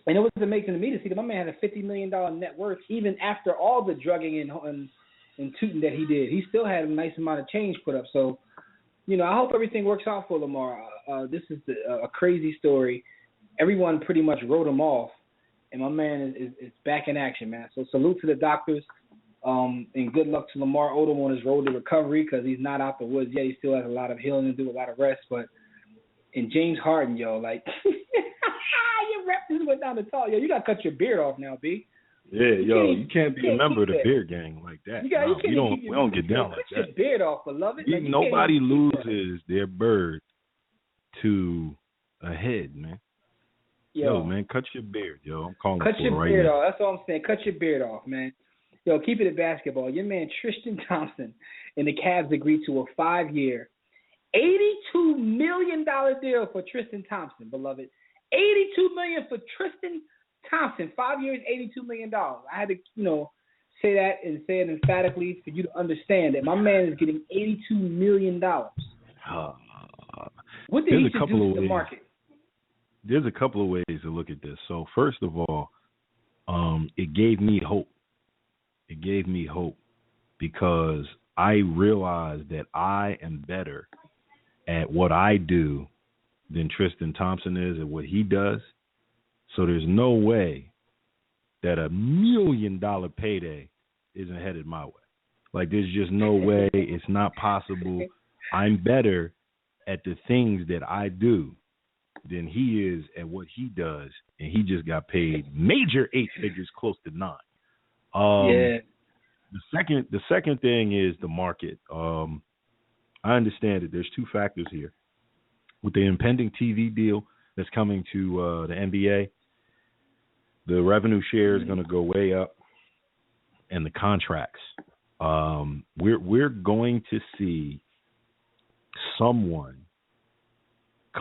And it was amazing to me to see that my man had a $50 million net worth even after all the drugging and tooting that he did. He still had a nice amount of change put up. So, I hope everything works out for Lamar. This is a crazy story. Everyone pretty much wrote him off, and my man is back in action, man. So salute to the doctors, and good luck to Lamar Odom on his road to recovery because he's not out the woods yet. He still has a lot of healing to do, a lot of rest. And James Harden, yo, like – your rep just went down the tall. Yo, you got to cut your beard off now, B. Yeah, you can't be a member of the beard gang like that. We don't get down like that. Cut your beard off, beloved. Nobody loses their bird to a head, man. Yo, man, cut your beard, yo. I'm calling cut for your it right beard now. off. That's all I'm saying. Cut your beard off, man. Yo, keep it at basketball. Your man Tristan Thompson and the Cavs agreed to a 5-year, $82 million deal for Tristan Thompson, beloved. $82 million for Tristan Thompson. 5 years, $82 million. I had to, say that and say it emphatically for you to understand that my man is getting $82 million. What did he do to the market? There's a couple of ways to look at this. So first of all, it gave me hope. It gave me hope because I realized that I am better at what I do than Tristan Thompson is at what he does. So there's no way that $1 million payday isn't headed my way. Like, there's just no way. It's not possible. I'm better at the things that I do than he is at what he does, and he just got paid major 8 figures, close to 9. Yeah. The second thing is the market. I understand that there's 2 factors here. With the impending TV deal that's coming to the NBA, the revenue share is going to go way up, and the contracts. We're going to see someone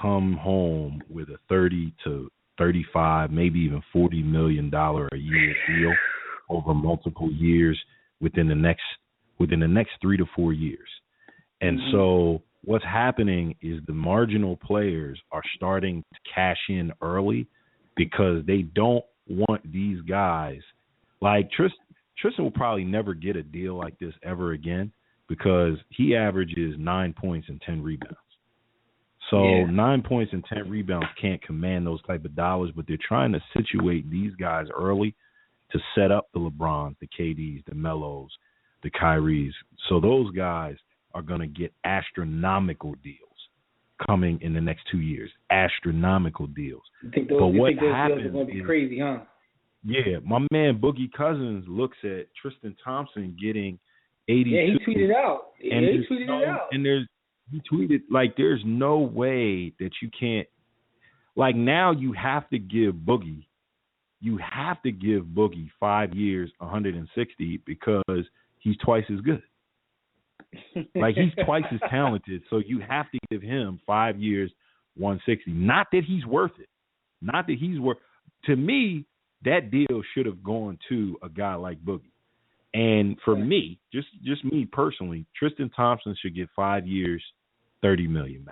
come home with a 30 to 35, maybe even $40 million a year deal over multiple years within the next 3 to 4 years. And so what's happening is the marginal players are starting to cash in early because they don't want these guys. Like Tristan will probably never get a deal like this ever again because he averages 9 points and 10 rebounds. So 9 points and 10 rebounds can't command those type of dollars, but they're trying to situate these guys early to set up the LeBrons, the KDs, the Melos, the Kyries. So those guys are going to get astronomical deals coming in the next 2 years. Astronomical deals. You think those deals are going to be crazy, huh? Yeah, my man Boogie Cousins looks at Tristan Thompson getting 82. Yeah, he tweeted out. And he tweeted it out. And He tweeted like, "There's no way that you can't." Like now, you have to give Boogie. You have to give Boogie 5 years, 160, because he's twice as good. Like he's twice as talented, so you have to give him 5 years, 160. Not that he's worth it. Not that he's worth. To me, that deal should have gone to a guy like Boogie. And for me, just me personally, Tristan Thompson should get 5 years, $30 million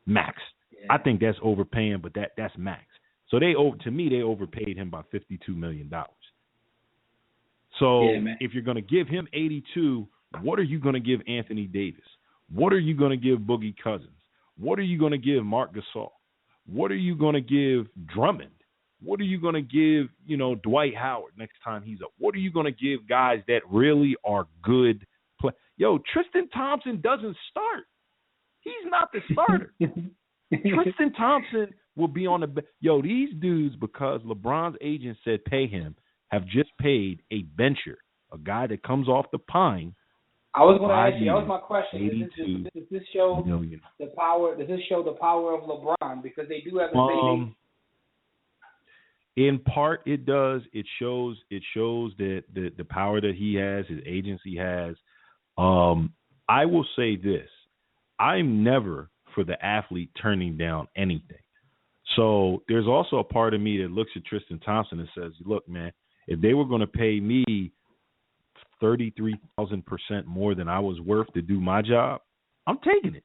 max. Yeah. I think that's overpaying, but that's max. So they overpaid him by $52 million. So if you're going to give him 82, what are you going to give Anthony Davis? What are you going to give Boogie Cousins? What are you going to give Marc Gasol? What are you going to give Drummond? What are you going to give, Dwight Howard next time he's up? What are you going to give guys that really are good play? Yo, Tristan Thompson doesn't start. He's not the starter. Tristan Thompson will be on the – these dudes, because LeBron's agent said pay him, have just paid a bencher, a guy that comes off the pine. I was going to ask you. That was my question. Does this show the power? Does this show the power of LeBron? Because they do have the in part, it does. It shows that the power that he has, his agency has. I will say this: I'm never for the athlete turning down anything. So there's also a part of me that looks at Tristan Thompson and says, "Look, man, if they were going to pay me 33,000% more than I was worth to do my job, I'm taking it."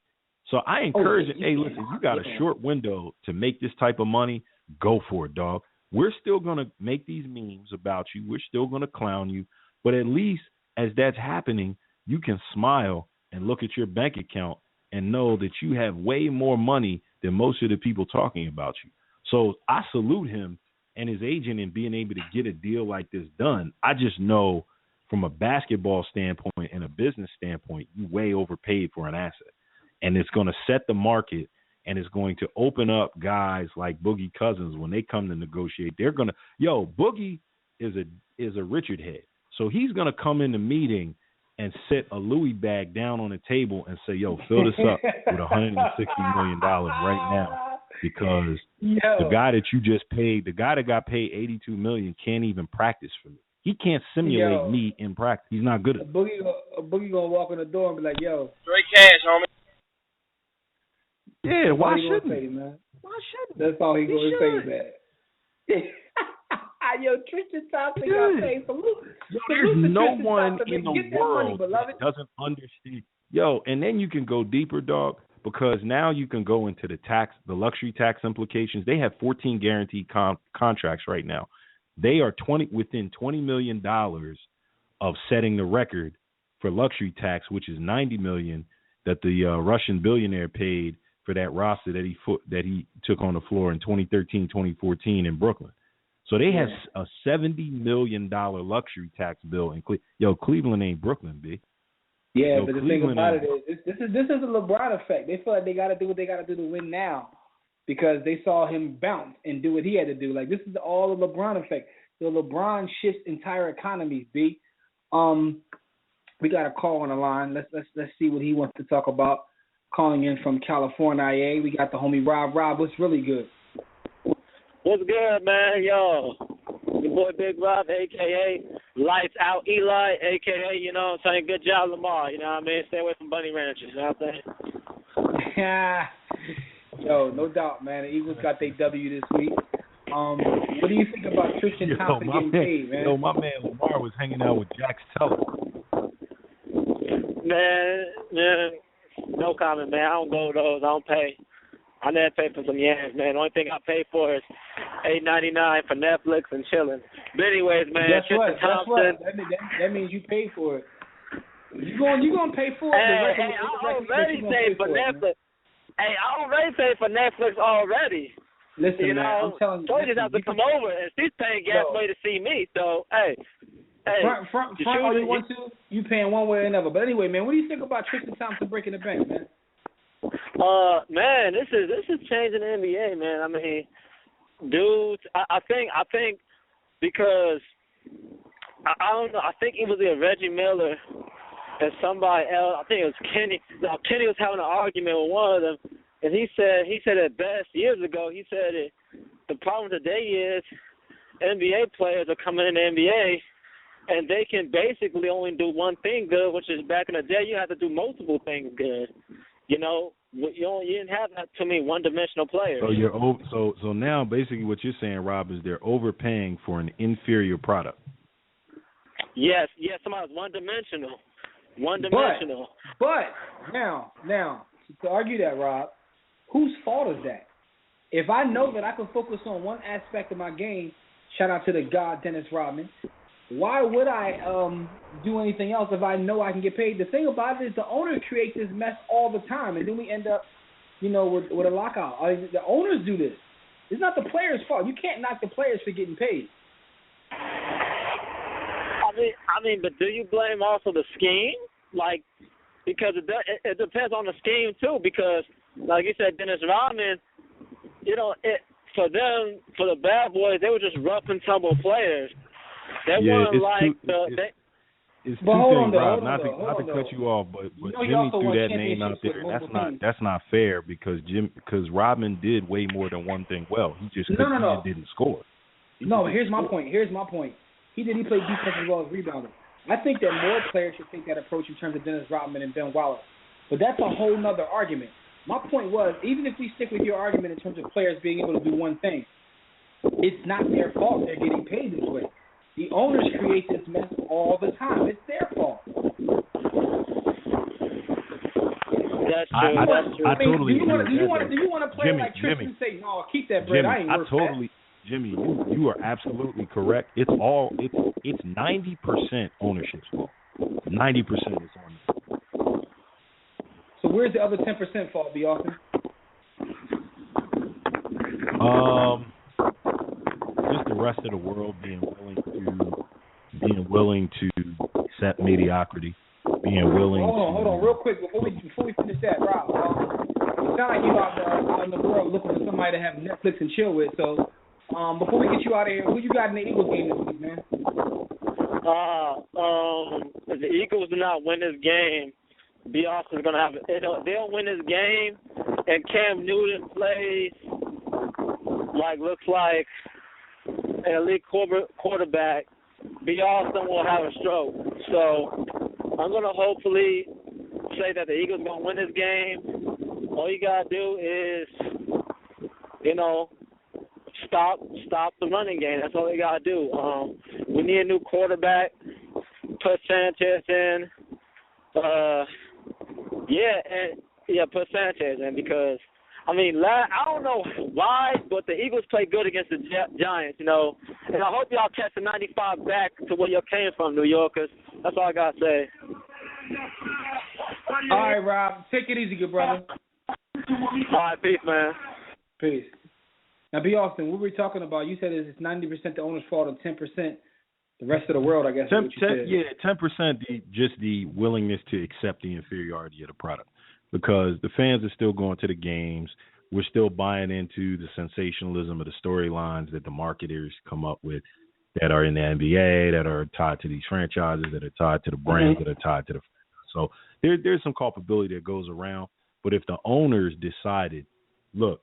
So I encourage it. Hey, listen, you got a short window to make this type of money. Go for it, dog. We're still going to make these memes about you. We're still going to clown you. But at least as that's happening, you can smile and look at your bank account and know that you have way more money than most of the people talking about you. So I salute him and his agent in being able to get a deal like this done. I just know from a basketball standpoint and a business standpoint, you way overpaid for an asset. And it's going to set the market, and it's going to open up guys like Boogie Cousins when they come to negotiate. They're going to Boogie is a Richard head. So he's going to come in the meeting and set a Louis bag down on the table and say, fill this up with $160 million right now, because the guy that you just paid, the guy that got paid $82 million can't even practice for me. He can't simulate me in practice. He's not good at it. Boogie gonna walk in the door and be like, straight cash, homie. Yeah, why shouldn't he, man? Why shouldn't That's all he's going to say, man. Tristan Thompson got paid for losing. There's no one in the world that doesn't understand. And then you can go deeper, dog, because now you can go into the luxury tax implications. They have 14 guaranteed contracts right now. They are within $20 million of setting the record for luxury tax, which is $90 million that the Russian billionaire paid for that roster that he took on the floor in 2013, 2014 in Brooklyn. So they have a $70 million luxury tax bill in Cleveland. Cleveland ain't Brooklyn, B. Yeah, but the thing about it is, this is a LeBron effect. They feel like they got to do what they got to do to win now, because they saw him bounce and do what he had to do. Like, this is all a LeBron effect. The LeBron shifts entire economies, B. We got a call on the line. Let's see what he wants to talk about. Calling in from California, we got the homie Rob. Rob, what's really good? What's good, man? Yo, your boy Big Rob, a.k.a. Lights Out Eli, a.k.a., saying good job, Lamar. You know what I mean? Stay away from bunny ranchers, you know what I'm saying? Yo, no doubt, man. The Eagles got their W this week. What do you think about Tristan Thompson getting paid, man? My man Lamar was hanging out with Jax Teller. Man, no comment, man. I don't go to those. I don't pay. I never pay for some yams, man. The only thing I pay for is $8.99 for Netflix and chilling. But anyways, man, Tristan Thompson. That means you pay for it. You gonna pay for it? Hey, I already pay for Netflix. Hey, I already pay for Netflix already. Listen, man, I'm telling you. So you just have to come over, and she's paying gas money to see me. So, hey. Front all you want to, you paying one way or another. But anyway, man, what do you think about Tristan Thompson breaking the bank, man? Man, this is changing the NBA, man. I mean, dudes, I think because I don't know. I think it was Reggie Miller and somebody else, I think it was Kenny. No, Kenny was having an argument with one of them, and he said it best years ago. He said it. The problem today is NBA players are coming in the NBA, and they can basically only do one thing good, which is back in the day you had to do multiple things good. You know, you didn't have that too many one-dimensional players. So so now basically what you're saying, Rob, is they're overpaying for an inferior product. Yes, somebody's one-dimensional. But now, to argue that, Rob, whose fault is that? If I know that I can focus on one aspect of my game, shout out to the God Dennis Rodman, why would I do anything else if I know I can get paid? The thing about it is the owners create this mess all the time, and then we end up, with a lockout. The owners do this. It's not the players' fault. You can't knock the players for getting paid. I mean, but do you blame also the scheme? Like, because it depends on the scheme too. Because, like you said, Dennis Rodman, for them, for the bad boys, they were just rough and tumble players. They weren't like It's two things, Rob. Not to cut you off, but Jimmy threw that name out there. That's not fair because Rodman did way more than one thing well. He just didn't score. Here's my point. He played defense as well as rebounding. I think that more players should take that approach in terms of Dennis Rodman and Ben Wallace. But that's a whole nother argument. My point was, even if we stick with your argument in terms of players being able to do one thing, it's not their fault they're getting paid this way. The owners create this mess all the time. It's their fault. That's true. I totally do you want to play Jimmy, like Tristan and say, no, keep that bread? I ain't worth that. Jimmy, you are absolutely correct. It's 90% ownership's fault. 90% is ownership. So where's the other 10% fault, B. Austin? Just the rest of the world being willing to accept mediocrity, being willing. Hold on, real quick before we finish that, Rob. It sounds like you out in the world looking for somebody to have Netflix and chill with. So before we get you out of here, who you got in the Eagles game this week, man? If the Eagles do not win this game, B. Austin's gonna have it. They'll win this game, and Cam Newton plays looks like an elite quarterback. B. Austin will have a stroke. So I'm gonna hopefully say that the Eagles gonna win this game. All you gotta do is, stop the running game. That's all they gotta do. We need a new quarterback. Put Sanchez in. Put Sanchez in because, I don't know why, but the Eagles play good against the Giants, and I hope y'all catch the 95 back to where y'all came from, New Yorkers. That's all I got to say. All right, Rob. Take it easy, good brother. All right, peace, man. Peace. Now, B. Austin, what were we talking about? You said it's 90% the owner's fault and 10% the rest of the world, I guess. 10% just the willingness to accept the inferiority of the product. Because the fans are still going to the games. We're still buying into the sensationalism of the storylines that the marketers come up with that are in the NBA, that are tied to these franchises, that are tied to the brands, that are tied to the franchise. So there's some culpability that goes around. But if the owners decided, look,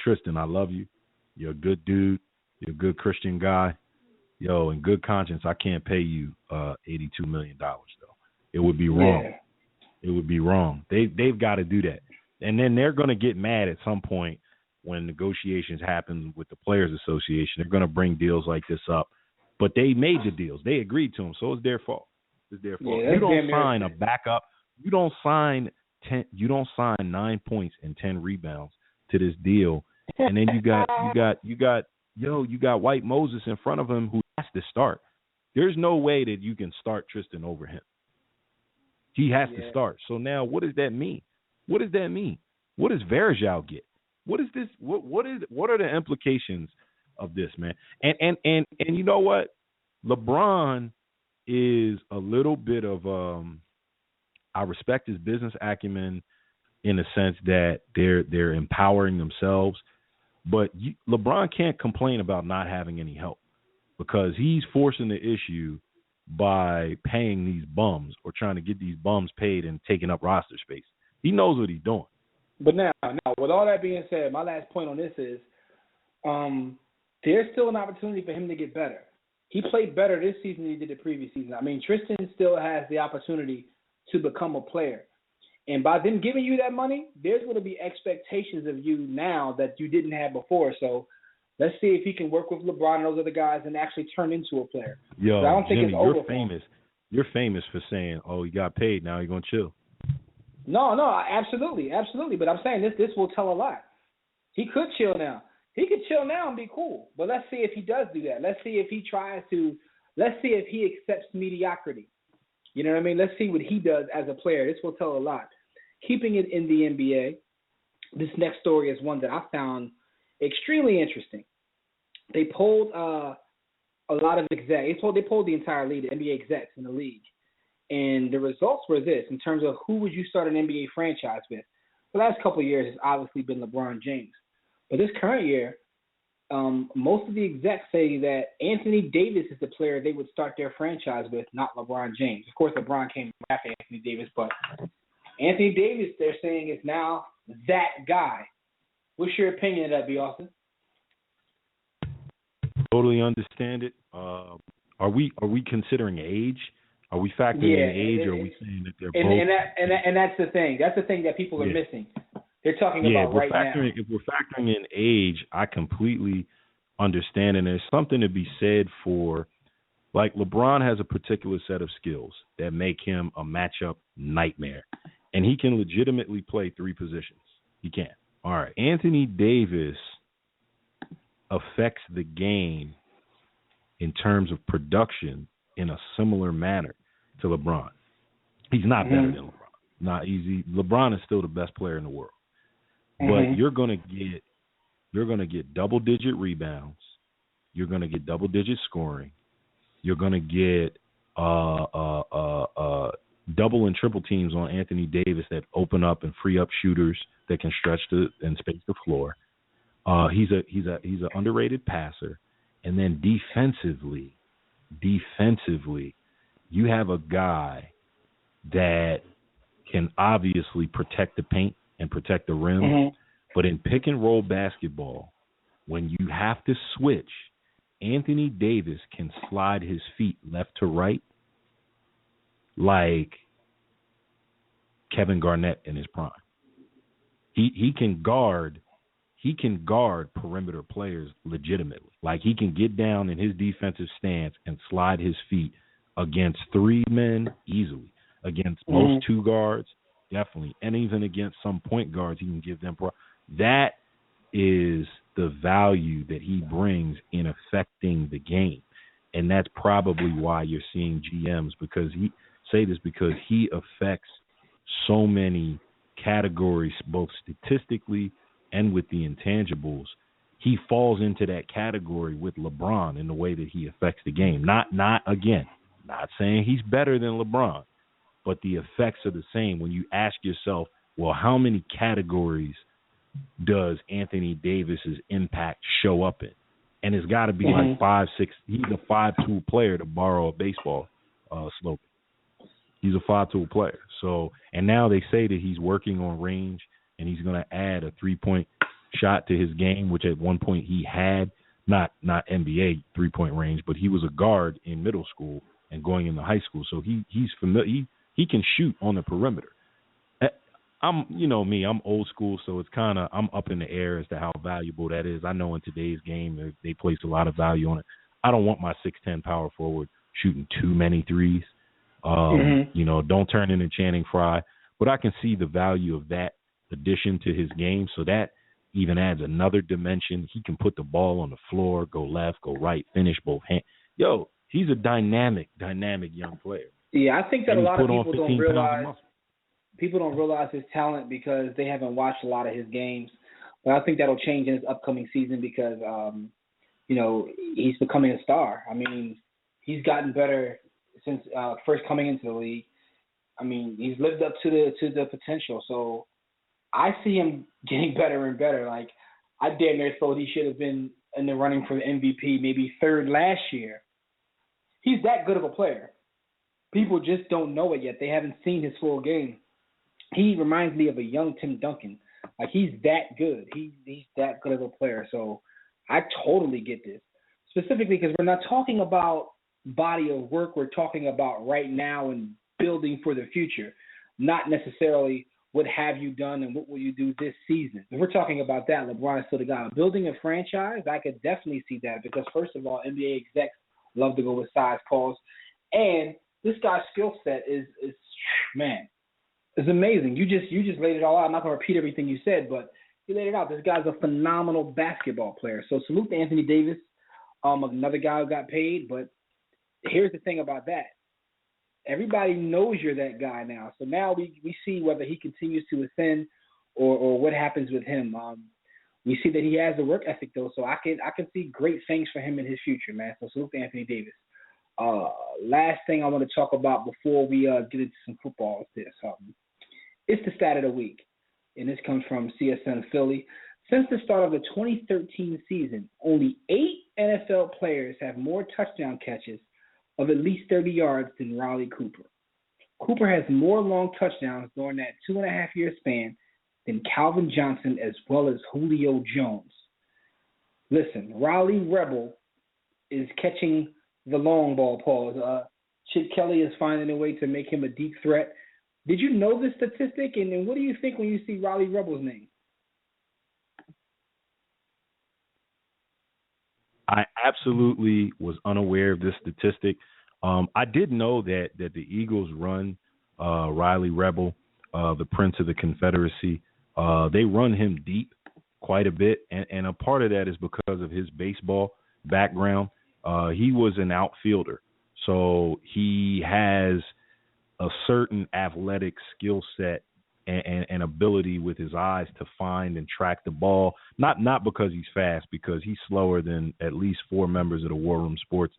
Tristan, I love you. You're a good dude. You're a good Christian guy. In good conscience, I can't pay you $82 million, though. It would be wrong. Yeah. It would be wrong. They've got to do that. And then they're going to get mad at some point when negotiations happen with the Players Association. They're going to bring deals like this up. But they made the deals. They agreed to them, so it's their fault. It's their fault. Yeah, you don't sign a backup. You don't sign 9 points and 10 rebounds to this deal. And then you got White Moses in front of him who has to start. There's no way that you can start Tristan over him. He has to start. So now what does that mean? What does Varejao get? What is this? What are the implications of this, man? And you know what? LeBron is a little bit of I respect his business acumen in the sense that they're empowering themselves, but LeBron can't complain about not having any help because he's forcing the issue by paying these bums or trying to get these bums paid and taking up roster space. He knows what he's doing. But now, with all that being said, my last point on this is there's still an opportunity for him to get better. He played better this season than he did the previous season. I mean, Tristan still has the opportunity to become a player. And by them giving you that money, there's going to be expectations of you now that you didn't have before. So let's see if he can work with LeBron and those other guys and actually turn into a player. Yo, I don't think Jimmy, it's over. You're famous for saying, "Oh, he got paid. Now he's gonna chill." No, absolutely. But I'm saying this will tell a lot. He could chill now. He could chill now and be cool. But let's see if he does do that. Let's see if he tries to. Let's see if he accepts mediocrity. You know what I mean? Let's see what he does as a player. This will tell a lot. Keeping it in the NBA, this next story is one that I found extremely interesting. They polled a lot of execs. They polled the entire league, the NBA execs in the league. And the results were this, in terms of who would you start an NBA franchise with. The last couple of years has obviously been LeBron James. But this current year, most of the execs say that Anthony Davis is the player they would start their franchise with, not LeBron James. Of course, LeBron came after Anthony Davis, but Anthony Davis, they're saying, is now that guy. What's your opinion of that, B. Austin? Totally understand it. Are we considering age? Are we factoring in age, or are we saying that they're both? And that's the thing. That's the thing that people are missing. They're talking about right now. If we're factoring in age, I completely understand, and there's something to be said for, like, LeBron has a particular set of skills that make him a matchup nightmare, and he can legitimately play three positions. He can. All right. Anthony Davis affects the game in terms of production in a similar manner to LeBron. He's not better than LeBron. Not easy. LeBron is still the best player in the world. But you're gonna get double digit rebounds. You're gonna get double digit scoring. You're gonna get double and triple teams on Anthony Davis that open up and free up shooters that can stretch and space the floor. He's an underrated passer. And then defensively, you have a guy that can obviously protect the paint and protect the rim. But in pick and roll basketball, when you have to switch, Anthony Davis can slide his feet left to right like Kevin Garnett in his prime. He can guard perimeter players legitimately. Like, he can get down in his defensive stance and slide his feet against three men easily, against most two guards definitely, and even against some point guards he can give them. That is the value that he brings in affecting the game, and that's probably why you're seeing GMs because he affects so many categories, both statistically and with the intangibles. He falls into that category with LeBron in the way that he affects the game. Not saying he's better than LeBron, but the effects are the same. When you ask yourself, well, how many categories does Anthony Davis's impact show up in? And it's got to be like 5, 6. He's a 5-tool player, to borrow a baseball slogan. He's a 5-tool player. So, and now they say that he's working on range, and he's going to add a 3-point shot to his game, which at one point he had, not NBA 3-point range, but he was a guard in middle school and going into high school. So he's familiar. He can shoot on the perimeter. I'm old school, so it's kind of, I'm up in the air as to how valuable that is. I know in today's game they place a lot of value on it. I don't want my 6'10" power forward shooting too many threes. Don't turn into Channing Frye. But I can see the value of that addition to his game, so that even adds another dimension. He can put the ball on the floor, go left, go right, finish both hands. Yo, he's a dynamic young player. Yeah, I think that a lot of people don't realize his talent because they haven't watched a lot of his games. But I think that'll change in his upcoming season because, he's becoming a star. I mean, he's gotten better since first coming into the league. I mean, he's lived up to the potential. So I see him getting better and better. Like, I damn near thought he should have been in the running for the MVP, maybe third last year. He's that good of a player. people just don't know it yet. They haven't seen his full game. He reminds me of a young Tim Duncan. Like, he's that good. He's that good of a player. So I totally get this. Specifically because we're not talking about body of work. We're talking about right now and building for the future, not necessarily what have you done and what will you do this season. If we're talking about that, LeBron is still the guy. Building a franchise, I could definitely see that because, first of all, NBA execs love to go with size calls. And this guy's skill set is man, it's amazing. You just laid it all out. I'm not going to repeat everything you said, but you laid it out. This guy's a phenomenal basketball player. So salute to Anthony Davis, another guy who got paid. But here's the thing about that. Everybody knows you're that guy now. So now we see whether he continues to ascend or what happens with him. We see that he has the work ethic, though, so I can see great things for him in his future, man. So salute to Anthony Davis. Last thing I want to talk about before we get into some football is this. It's the stat of the week, and this comes from CSN Philly. Since the start of the 2013 season, only 8 NFL players have more touchdown catches of at least 30 yards than Riley Cooper. Cooper has more long touchdowns during that 2.5-year span than Calvin Johnson as well as Julio Jones. Listen, Riley Rebel is catching the long ball, Paul. Chip Kelly is finding a way to make him a deep threat. Did you know this statistic? And what do you think when you see Riley Rebel's name? I absolutely was unaware of this statistic. I did know that the Eagles run Riley Rebel, the Prince of the Confederacy. They run him deep quite a bit, and a part of that is because of his baseball background. He was an outfielder, so he has a certain athletic skill set and ability with his eyes to find and track the ball. Not because he's fast, because he's slower than at least 4 members of the War Room Sports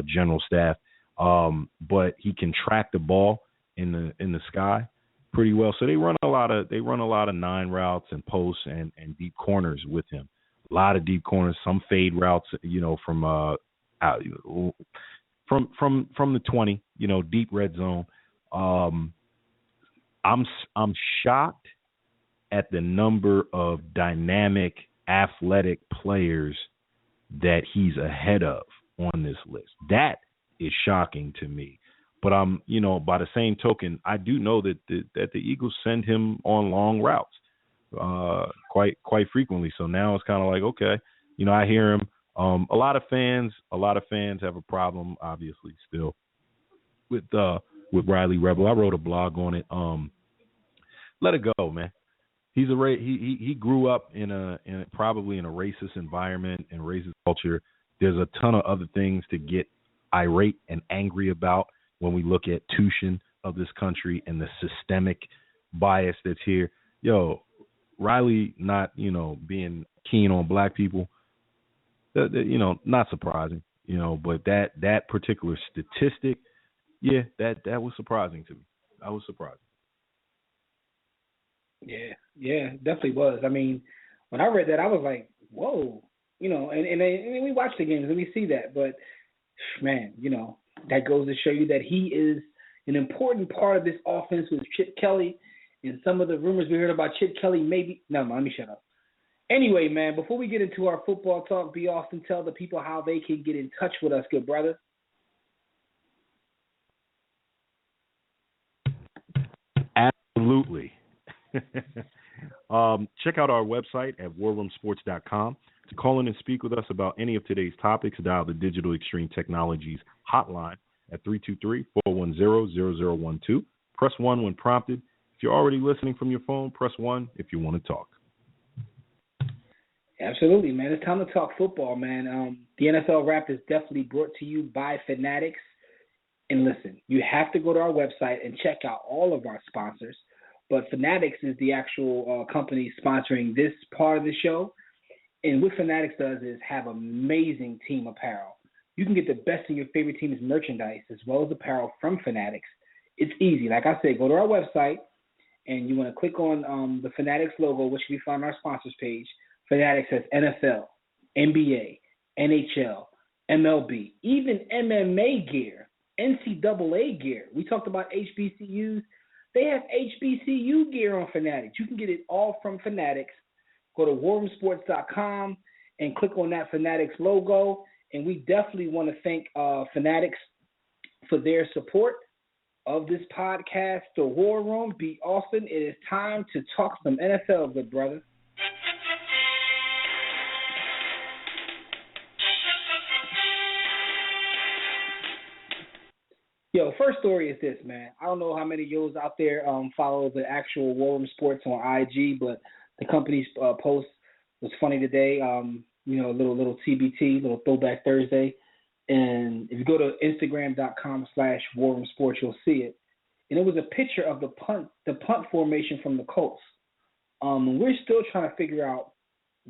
general staff. But he can track the ball in the sky pretty well. So they run a lot of 9 routes and posts and deep corners with him. A lot of deep corners, some fade routes, from the 20, deep red zone. I'm shocked at the number of dynamic, athletic players that he's ahead of on this list. That is shocking to me. But by the same token, I do know that the Eagles send him on long routes quite frequently. So now it's kind of like, okay, I hear him. A lot of fans have a problem, obviously, still with Riley Rebel. I wrote a blog on it. Let it go, man. He's he grew up probably in a racist environment and racist culture. There's a ton of other things to get irate and angry about when we look at tuition of this country and the systemic bias that's here. Riley not being keen on black people, not surprising. But that particular statistic, yeah, that was surprising to me. I was surprised. Yeah, definitely was. I mean, when I read that, I was like, whoa, and we watch the games and we see that. But, man, that goes to show you that he is an important part of this offense with Chip Kelly. And some of the rumors we heard about Chip Kelly let me shut up. Anyway, man, before we get into our football talk, B. Austin, tell the people how they can get in touch with us, good brother. Absolutely. Check out our website at warroomsports.com. To call in and speak with us about any of today's topics, dial the Digital Extreme Technologies hotline at 323-410-0012. Press 1 when prompted. If you're already listening from your phone, press 1 if you want to talk. Absolutely, man. It's time to talk football, man. The NFL Wrap is definitely brought to you by Fanatics. And listen, you have to go to our website and check out all of our sponsors. But Fanatics is the actual company sponsoring this part of the show. And what Fanatics does is have amazing team apparel. You can get the best of your favorite team's merchandise as well as apparel from Fanatics. It's easy. Like I said, go to our website, and you want to click on the Fanatics logo, which we find on our sponsors page. Fanatics has NFL, NBA, NHL, MLB, even MMA gear. NCAA gear. We talked about HBCUs. They have HBCU gear on Fanatics. You can get it all from Fanatics. Go to warroomsports.com and click on that Fanatics logo. And we definitely want to thank Fanatics for their support of this podcast, The War Room. B. Austin, it is time to talk some NFL, good brother. Yo, first story is this, man. I don't know how many of yos out there follow the actual War Room Sports on IG, but the company's post was funny today. You know, a little TBT, little Throwback Thursday. And if you go to Instagram.com/War Room Sports, you'll see it. And it was a picture of the punt formation from the Colts. And we're still trying to figure out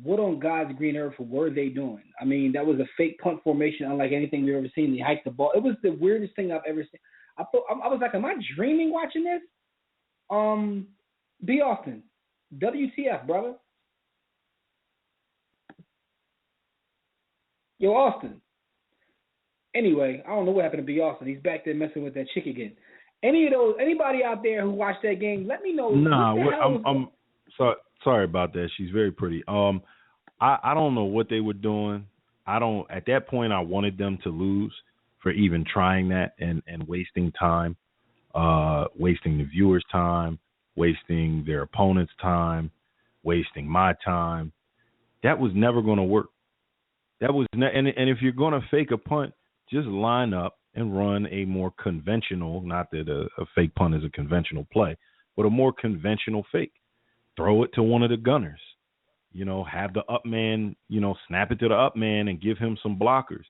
what on God's green earth were they doing. I mean, that was a fake punt formation unlike anything we've ever seen. They hiked the ball. It was the weirdest thing I've ever seen. I was like, am I dreaming watching this? B. Austin, WTF, brother? Yo, Austin. Anyway, I don't know what happened to B. Austin. He's back there messing with that chick again. Anybody out there who watched that game, let me know. I'm sorry about that. She's very pretty. I don't know what they were doing. At that point I wanted them to lose for even trying that and wasting time, wasting the viewers' time, wasting their opponent's time, wasting my time. That was never going to work. And if you're going to fake a punt, just line up and run a more conventional, not that a fake punt is a conventional play, but a more conventional fake. Throw it to one of the gunners. You know, have the up man, snap it to the up man and give him some blockers.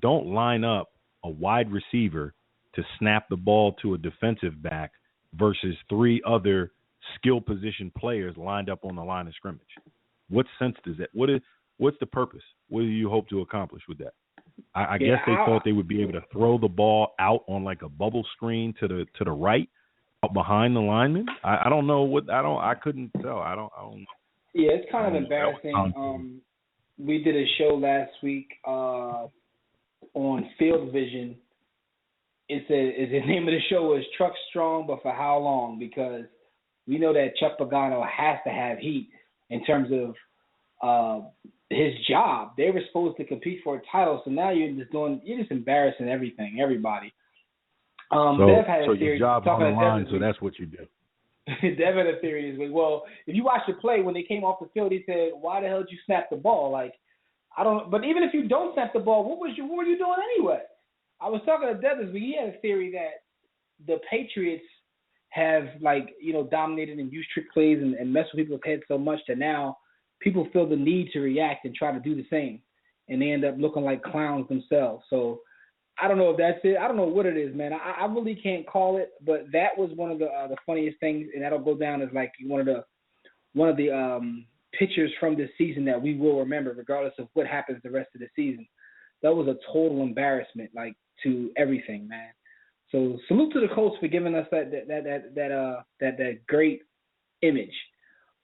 Don't line up a wide receiver to snap the ball to a defensive back versus three other skill position players lined up on the line of scrimmage. What sense does that? What's the purpose? What do you hope to accomplish with that? I guess they thought they would be able to throw the ball out on like a bubble screen to the right, out behind the lineman. I don't know I couldn't tell. I don't know. Yeah, it's kind of embarrassing. We did a show last week on Field Vision. The name of the show is Truck Strong, but for how long? Because we know that Chuck Pagano has to have heat in terms of his job. They were supposed to compete for a title, so now you're just embarrassing everybody. Dev had a theory. Your job's on the line, so that's what you do. Dev had a theory is, well, if you watch the play, when they came off the field, he said, why the hell did you snap the ball? Like, I don't, but even if you don't snap the ball, what were you doing anyway? I was talking to Dev this week. He had a theory that the Patriots have, dominated and used trick plays and messed with people's heads so much that now people feel the need to react and try to do the same, and they end up looking like clowns themselves. So I don't know if that's it. I don't know what it is, man. I really can't call it, but that was one of the funniest things, and that'll go down as like one of the pictures from this season that we will remember, regardless of what happens the rest of the season. That was a total embarrassment, to everything, man. So salute to the Colts for giving us that great image.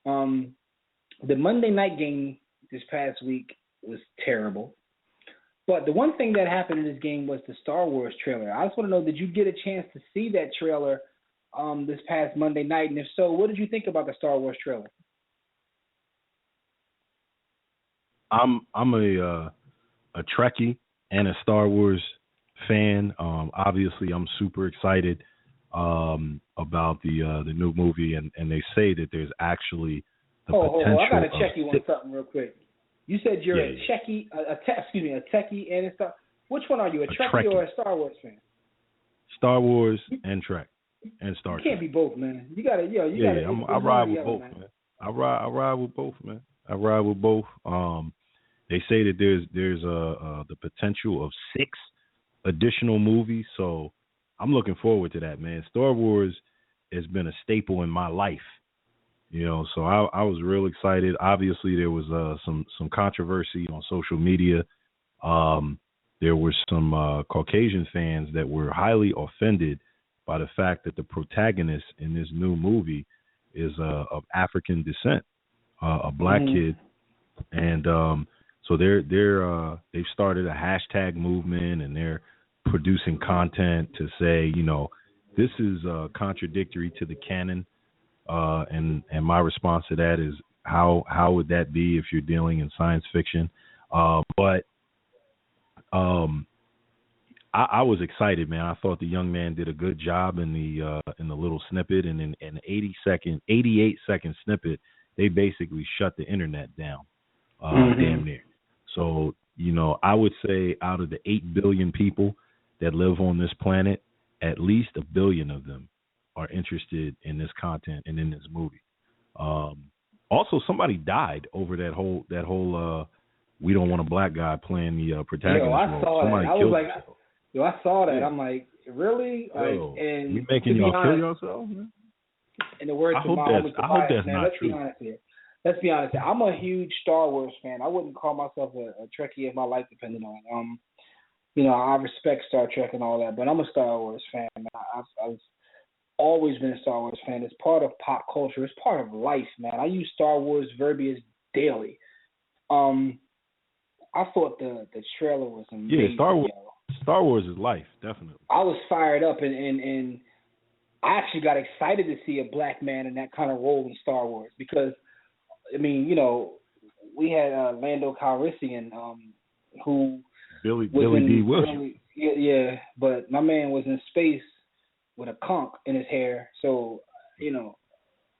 The Monday night game this past week was terrible. But the one thing that happened in this game was the Star Wars trailer. I just want to know, did you get a chance to see that trailer this past Monday night? And if so, what did you think about the Star Wars trailer? I'm a Trekkie and a Star Wars fan. Obviously, I'm super excited about the new movie, and they say that there's actually the potential. I gotta check you on something real quick. You said you're a Trekkie, a Techie and a Star. Which one are you, a Trekkie or a Star Wars fan? Star Wars and Trek and Star Trek. You can't be both, man. You gotta. I ride with both, man. I ride with both, man. I ride with both. They say that there's the potential of 6 additional movies, so I'm looking forward to that, man. Star Wars has been a staple in my life. So I was real excited. Obviously, there was some controversy on social media. There were some Caucasian fans that were highly offended by the fact that the protagonist in this new movie is of African descent, a black kid, and so they've started a hashtag movement, and they're producing content to say, this is contradictory to the canon, and my response to that is how would that be if you're dealing in science fiction? But I was excited, man. I thought the young man did a good job in the little snippet, and in an 88-second snippet, they basically shut the internet down, damn near. So, I would say out of the 8 billion people that live on this planet, at least 1 billion of them are interested in this content and in this movie. Also, somebody died over that whole we don't want a black guy playing the protagonist role. I saw Somebody that. I was killed like, himself. I saw that. Yeah. I'm like, really? Like, Yo, and you making y'all kill yourself, man? In the words I of hope my that's homie, man, not let's true. be honest here. Let's be honest here. I'm a huge Star Wars fan. I wouldn't call myself a Trekkie if my life depended on it. I respect Star Trek and all that, but I'm a Star Wars fan. I've always been a Star Wars fan. It's part of pop culture. It's part of life, man. I use Star Wars verbiage daily. I thought the trailer was amazing. Yeah, Star Wars is life, definitely. I was fired up, and I actually got excited to see a black man in that kind of role in Star Wars because, we had Lando Calrissian, who Billy D. Williams. Yeah, but my man was in space with a conch in his hair, so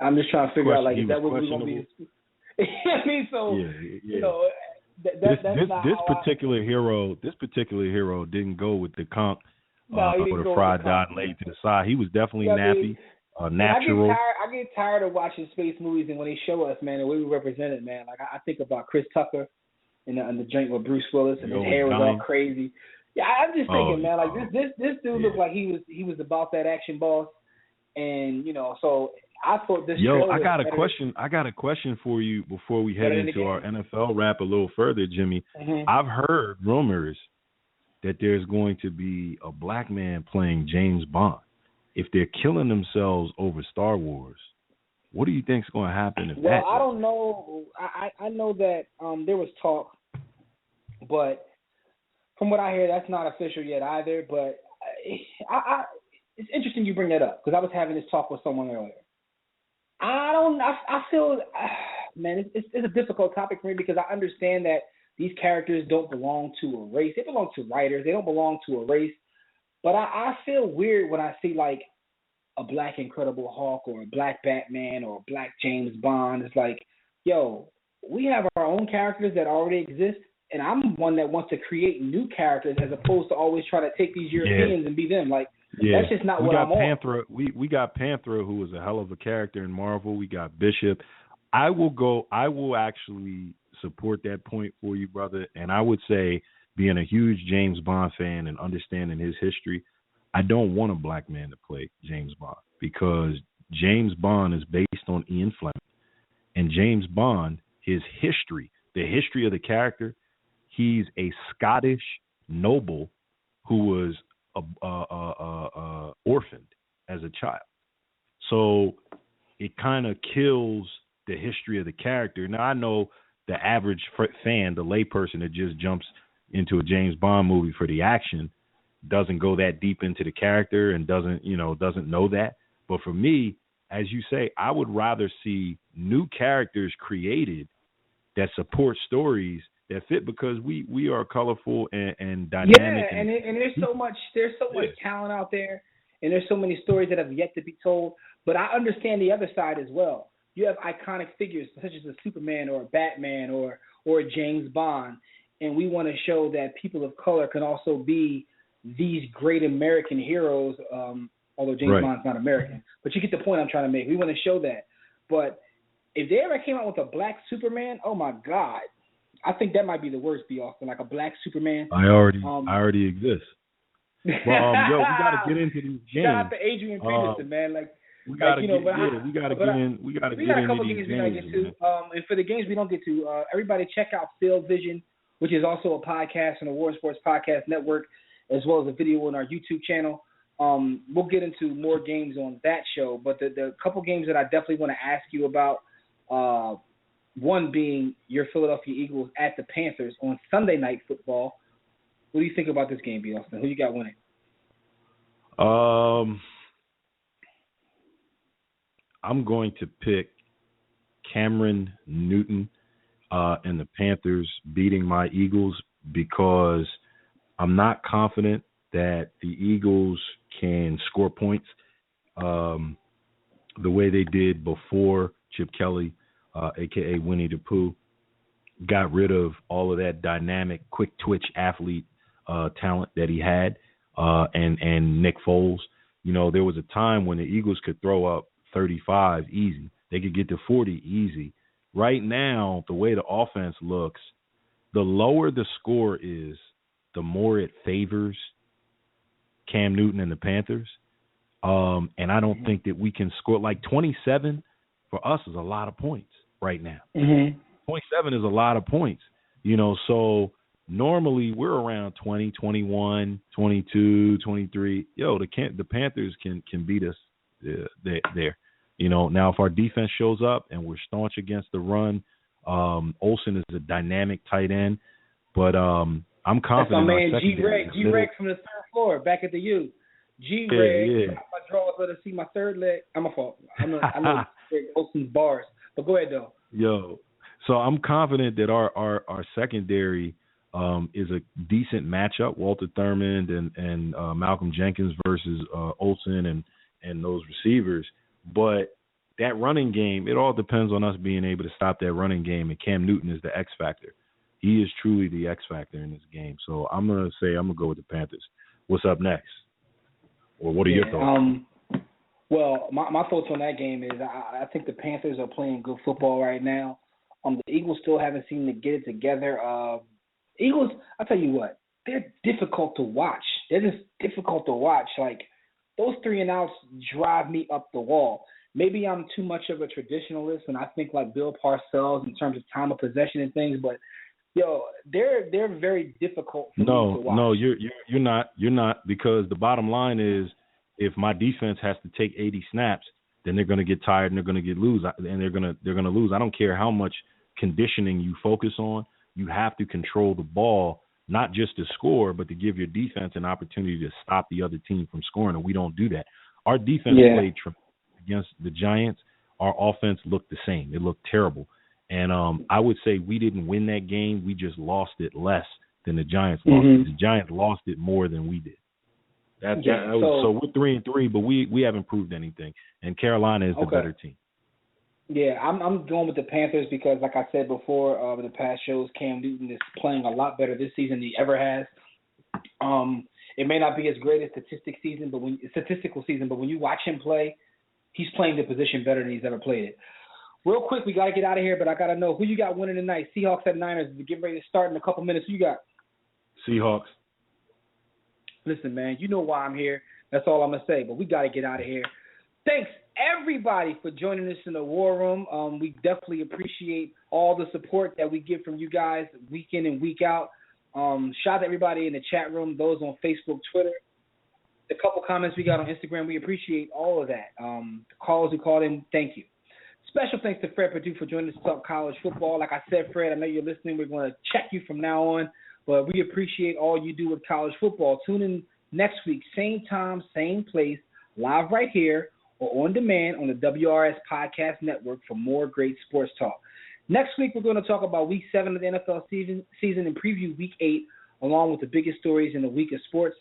I'm just trying to figure out, like, is that what we're gonna be? I mean, so this particular hero didn't go with the conch or the fried dot laid to the side. He was definitely nappy, natural. I get tired of watching space movies, and when they show us, man, the way we represent it, man, like I think about Chris Tucker in the joint with Bruce Willis, and his hair was all crazy. Yeah, I'm just thinking, man, like this dude looked like he was about that action boss, and so I thought this. Yo, I got a question. I got a question for you before we head into our NFL wrap a little further, Jimmy. Mm-hmm. I've heard rumors that there's going to be a black man playing James Bond. If they're killing themselves over Star Wars, what do you think's going to happen if that? Well, I don't know. I know that there was talk, but from what I hear, that's not official yet either. But it's interesting you bring that up because I was having this talk with someone earlier. I feel, man, it's a difficult topic for me because I understand that these characters don't belong to a race. They belong to writers. They don't belong to a race. But I feel weird when I see, like, a black Incredible Hulk or a black Batman or a black James Bond. It's like, yo, we have our own characters that already exist, and I'm one that wants to create new characters as opposed to always try to take these Europeans and be them. Like, that's just not what I'm on. We got Panthera, who was a hell of a character in Marvel. We got Bishop. I will actually support that point for you, brother. And I would say, being a huge James Bond fan and understanding his history, I don't want a black man to play James Bond because James Bond is based on Ian Fleming. And James Bond, his history, the history of the character, he's a Scottish noble who was orphaned as a child. So it kind of kills the history of the character. Now, I know the average fan, the layperson that just jumps into a James Bond movie for the action, doesn't go that deep into the character and doesn't know that. But for me, as you say, I would rather see new characters created that support stories that fit because we are colorful and dynamic. Yeah, and there's so much talent out there, and there's so many stories that have yet to be told. But I understand the other side as well. You have iconic figures such as a Superman or a Batman or a James Bond, and we want to show that people of color can also be these great American heroes, although James Bond's not American. But you get the point I'm trying to make. We want to show that. But if they ever came out with a black Superman, oh, my God. I think that might be the worst, B. Austin, like a black Superman. I already exist. Well, yo, we got to get into these games. Shout out to Adrian Peterson, man. We got to get into these games. And for the games we don't get to, everybody check out Phil Vision, which is also a podcast on the War Sports Podcast Network, as well as a video on our YouTube channel. We'll get into more games on that show, but the couple games that I definitely want to ask you about, one being your Philadelphia Eagles at the Panthers on Sunday Night Football. What do you think about this game, B. Austin? Who you got winning? I'm going to pick Cameron Newton and the Panthers beating my Eagles because I'm not confident that the Eagles can score points the way they did before Chip Kelly, a.k.a. Winnie the Pooh, got rid of all of that dynamic, quick-twitch athlete talent that he had, and Nick Foles. You know, there was a time when the Eagles could throw up 35 easy. They could get to 40 easy. Right now, the way the offense looks, the lower the score is, the more it favors Cam Newton and the Panthers. And I don't think that we can score. Like 27 for us is a lot of points right now. 27 is a lot of points. You know, so normally we're around 20, 21, 22, 23. Yo, the Panthers can beat us there. You know, now if our defense shows up and we're staunch against the run, Olsen is a dynamic tight end, but I'm confident. That's my man G-Reg from the third floor back at the U. G-Reg, my drawers, let us see my third leg. I'm a fault. I know Olsen's bars, but go ahead though. Yo, so I'm confident that our secondary is a decent matchup. Walter Thurmond and Malcolm Jenkins versus Olsen and those receivers. But that running game, it all depends on us being able to stop that running game, and Cam Newton is the X factor. He is truly the X factor in this game. So I'm going to go with the Panthers. What's up next? Or what are your thoughts? Well, my thoughts on that game is I think the Panthers are playing good football right now. The Eagles still haven't seemed to get it together. Eagles, I'll tell you what, they're difficult to watch. They're just difficult to watch. Like, those 3-and-outs drive me up the wall. Maybe I'm too much of a traditionalist and I think like Bill Parcells in terms of time of possession and things, but yo, they're very difficult for me to watch. No, you're not, because the bottom line is if my defense has to take 80 snaps, then they're going to get tired and they're going to lose. I don't care how much conditioning you focus on. You have to control the ball, not just to score, but to give your defense an opportunity to stop the other team from scoring, and we don't do that. Our defense played against the Giants. Our offense looked the same. It looked terrible. And I would say we didn't win that game. We just lost it less than the Giants lost it. The Giants lost it more than we did. So we're 3-3, but we haven't proved anything. And Carolina is the better team. Yeah, I'm going with the Panthers because, like I said before, the past shows, Cam Newton is playing a lot better this season than he ever has. It may not be as great a statistical season, but when you watch him play, he's playing the position better than he's ever played it. Real quick, we got to get out of here, but I got to know who you got winning tonight. Seahawks at Niners. We're getting ready to start in a couple minutes. Who you got? Seahawks. Listen, man, you know why I'm here. That's all I'm going to say, but we got to get out of here. Thanks, everybody, for joining us in the War Room. We definitely appreciate all the support that we get from you guys week in and week out. Shout out to everybody in the chat room, those on Facebook, Twitter. The couple comments we got on Instagram, we appreciate all of that. The callers who called in, thank you. Special thanks to Fred Perdue for joining us to talk college football. Like I said, Fred, I know you're listening. We're going to check you from now on, but we appreciate all you do with college football. Tune in next week, same time, same place, live right here or on demand on the WRS Podcast Network for more great sports talk. Next week, we're going to talk about Week 7 of the NFL season and preview Week 8, along with the biggest stories in the week of sports.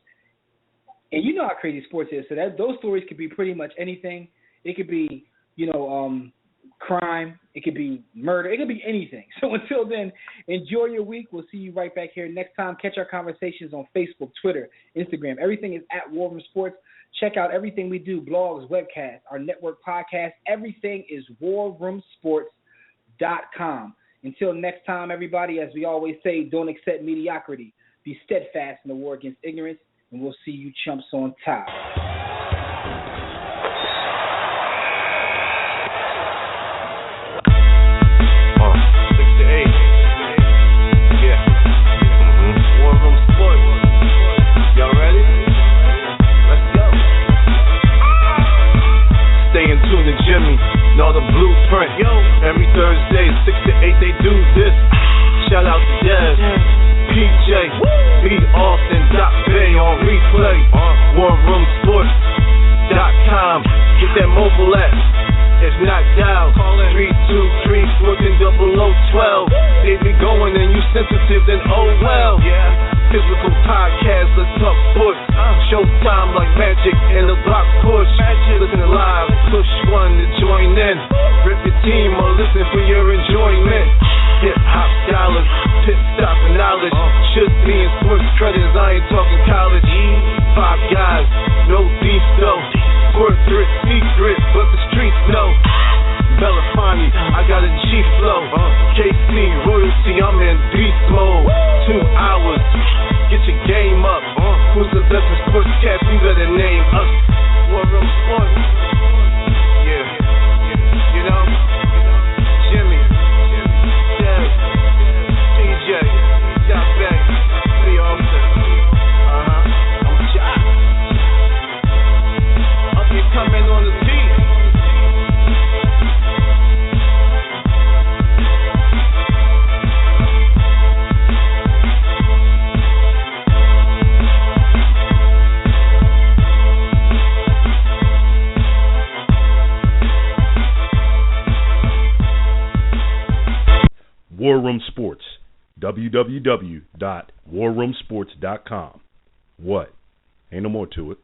And you know how crazy sports is, so those stories could be pretty much anything. It could be, crime. It could be murder. It could be anything. So until then, enjoy your week. We'll see you right back here next time. Catch our conversations on Facebook, Twitter, Instagram. Everything is at War Room Sports. Check out everything we do, blogs, webcasts, our network podcast. Everything is warroomsports.com. Until next time, everybody, as we always say, don't accept mediocrity. Be steadfast in the war against ignorance, and we'll see you chumps on top. 6 to 8, they do this. Shout out to Dev. PJ, B. Austin, Bay on replay. WarRoomSports.com. Get that mobile app. If not, dial 323-1400-12. They be going and you sensitive, then oh well. Physical podcast, let's talk sports. Showtime like magic in the block push. Listen live, push one to join in. Rip your team or listen for your enjoyment. Hip hop dollars, pit stop and knowledge. Should be in sports credits, I ain't talking college. 5 guys, no beef though. Corporate secret, but the streets know. Belafonte, I got a G flow. KC royalty, I'm in beast mode. 2 hours, get your game up. Who's the best in sportscast? You better name us. War Room Sports. Yeah, you know, Jimmy, Dev, TJ, Shot Back, B. Austin. I'm shot. Up and coming on the beat. War Room Sports, www.warroomsports.com. What? Ain't no more to it.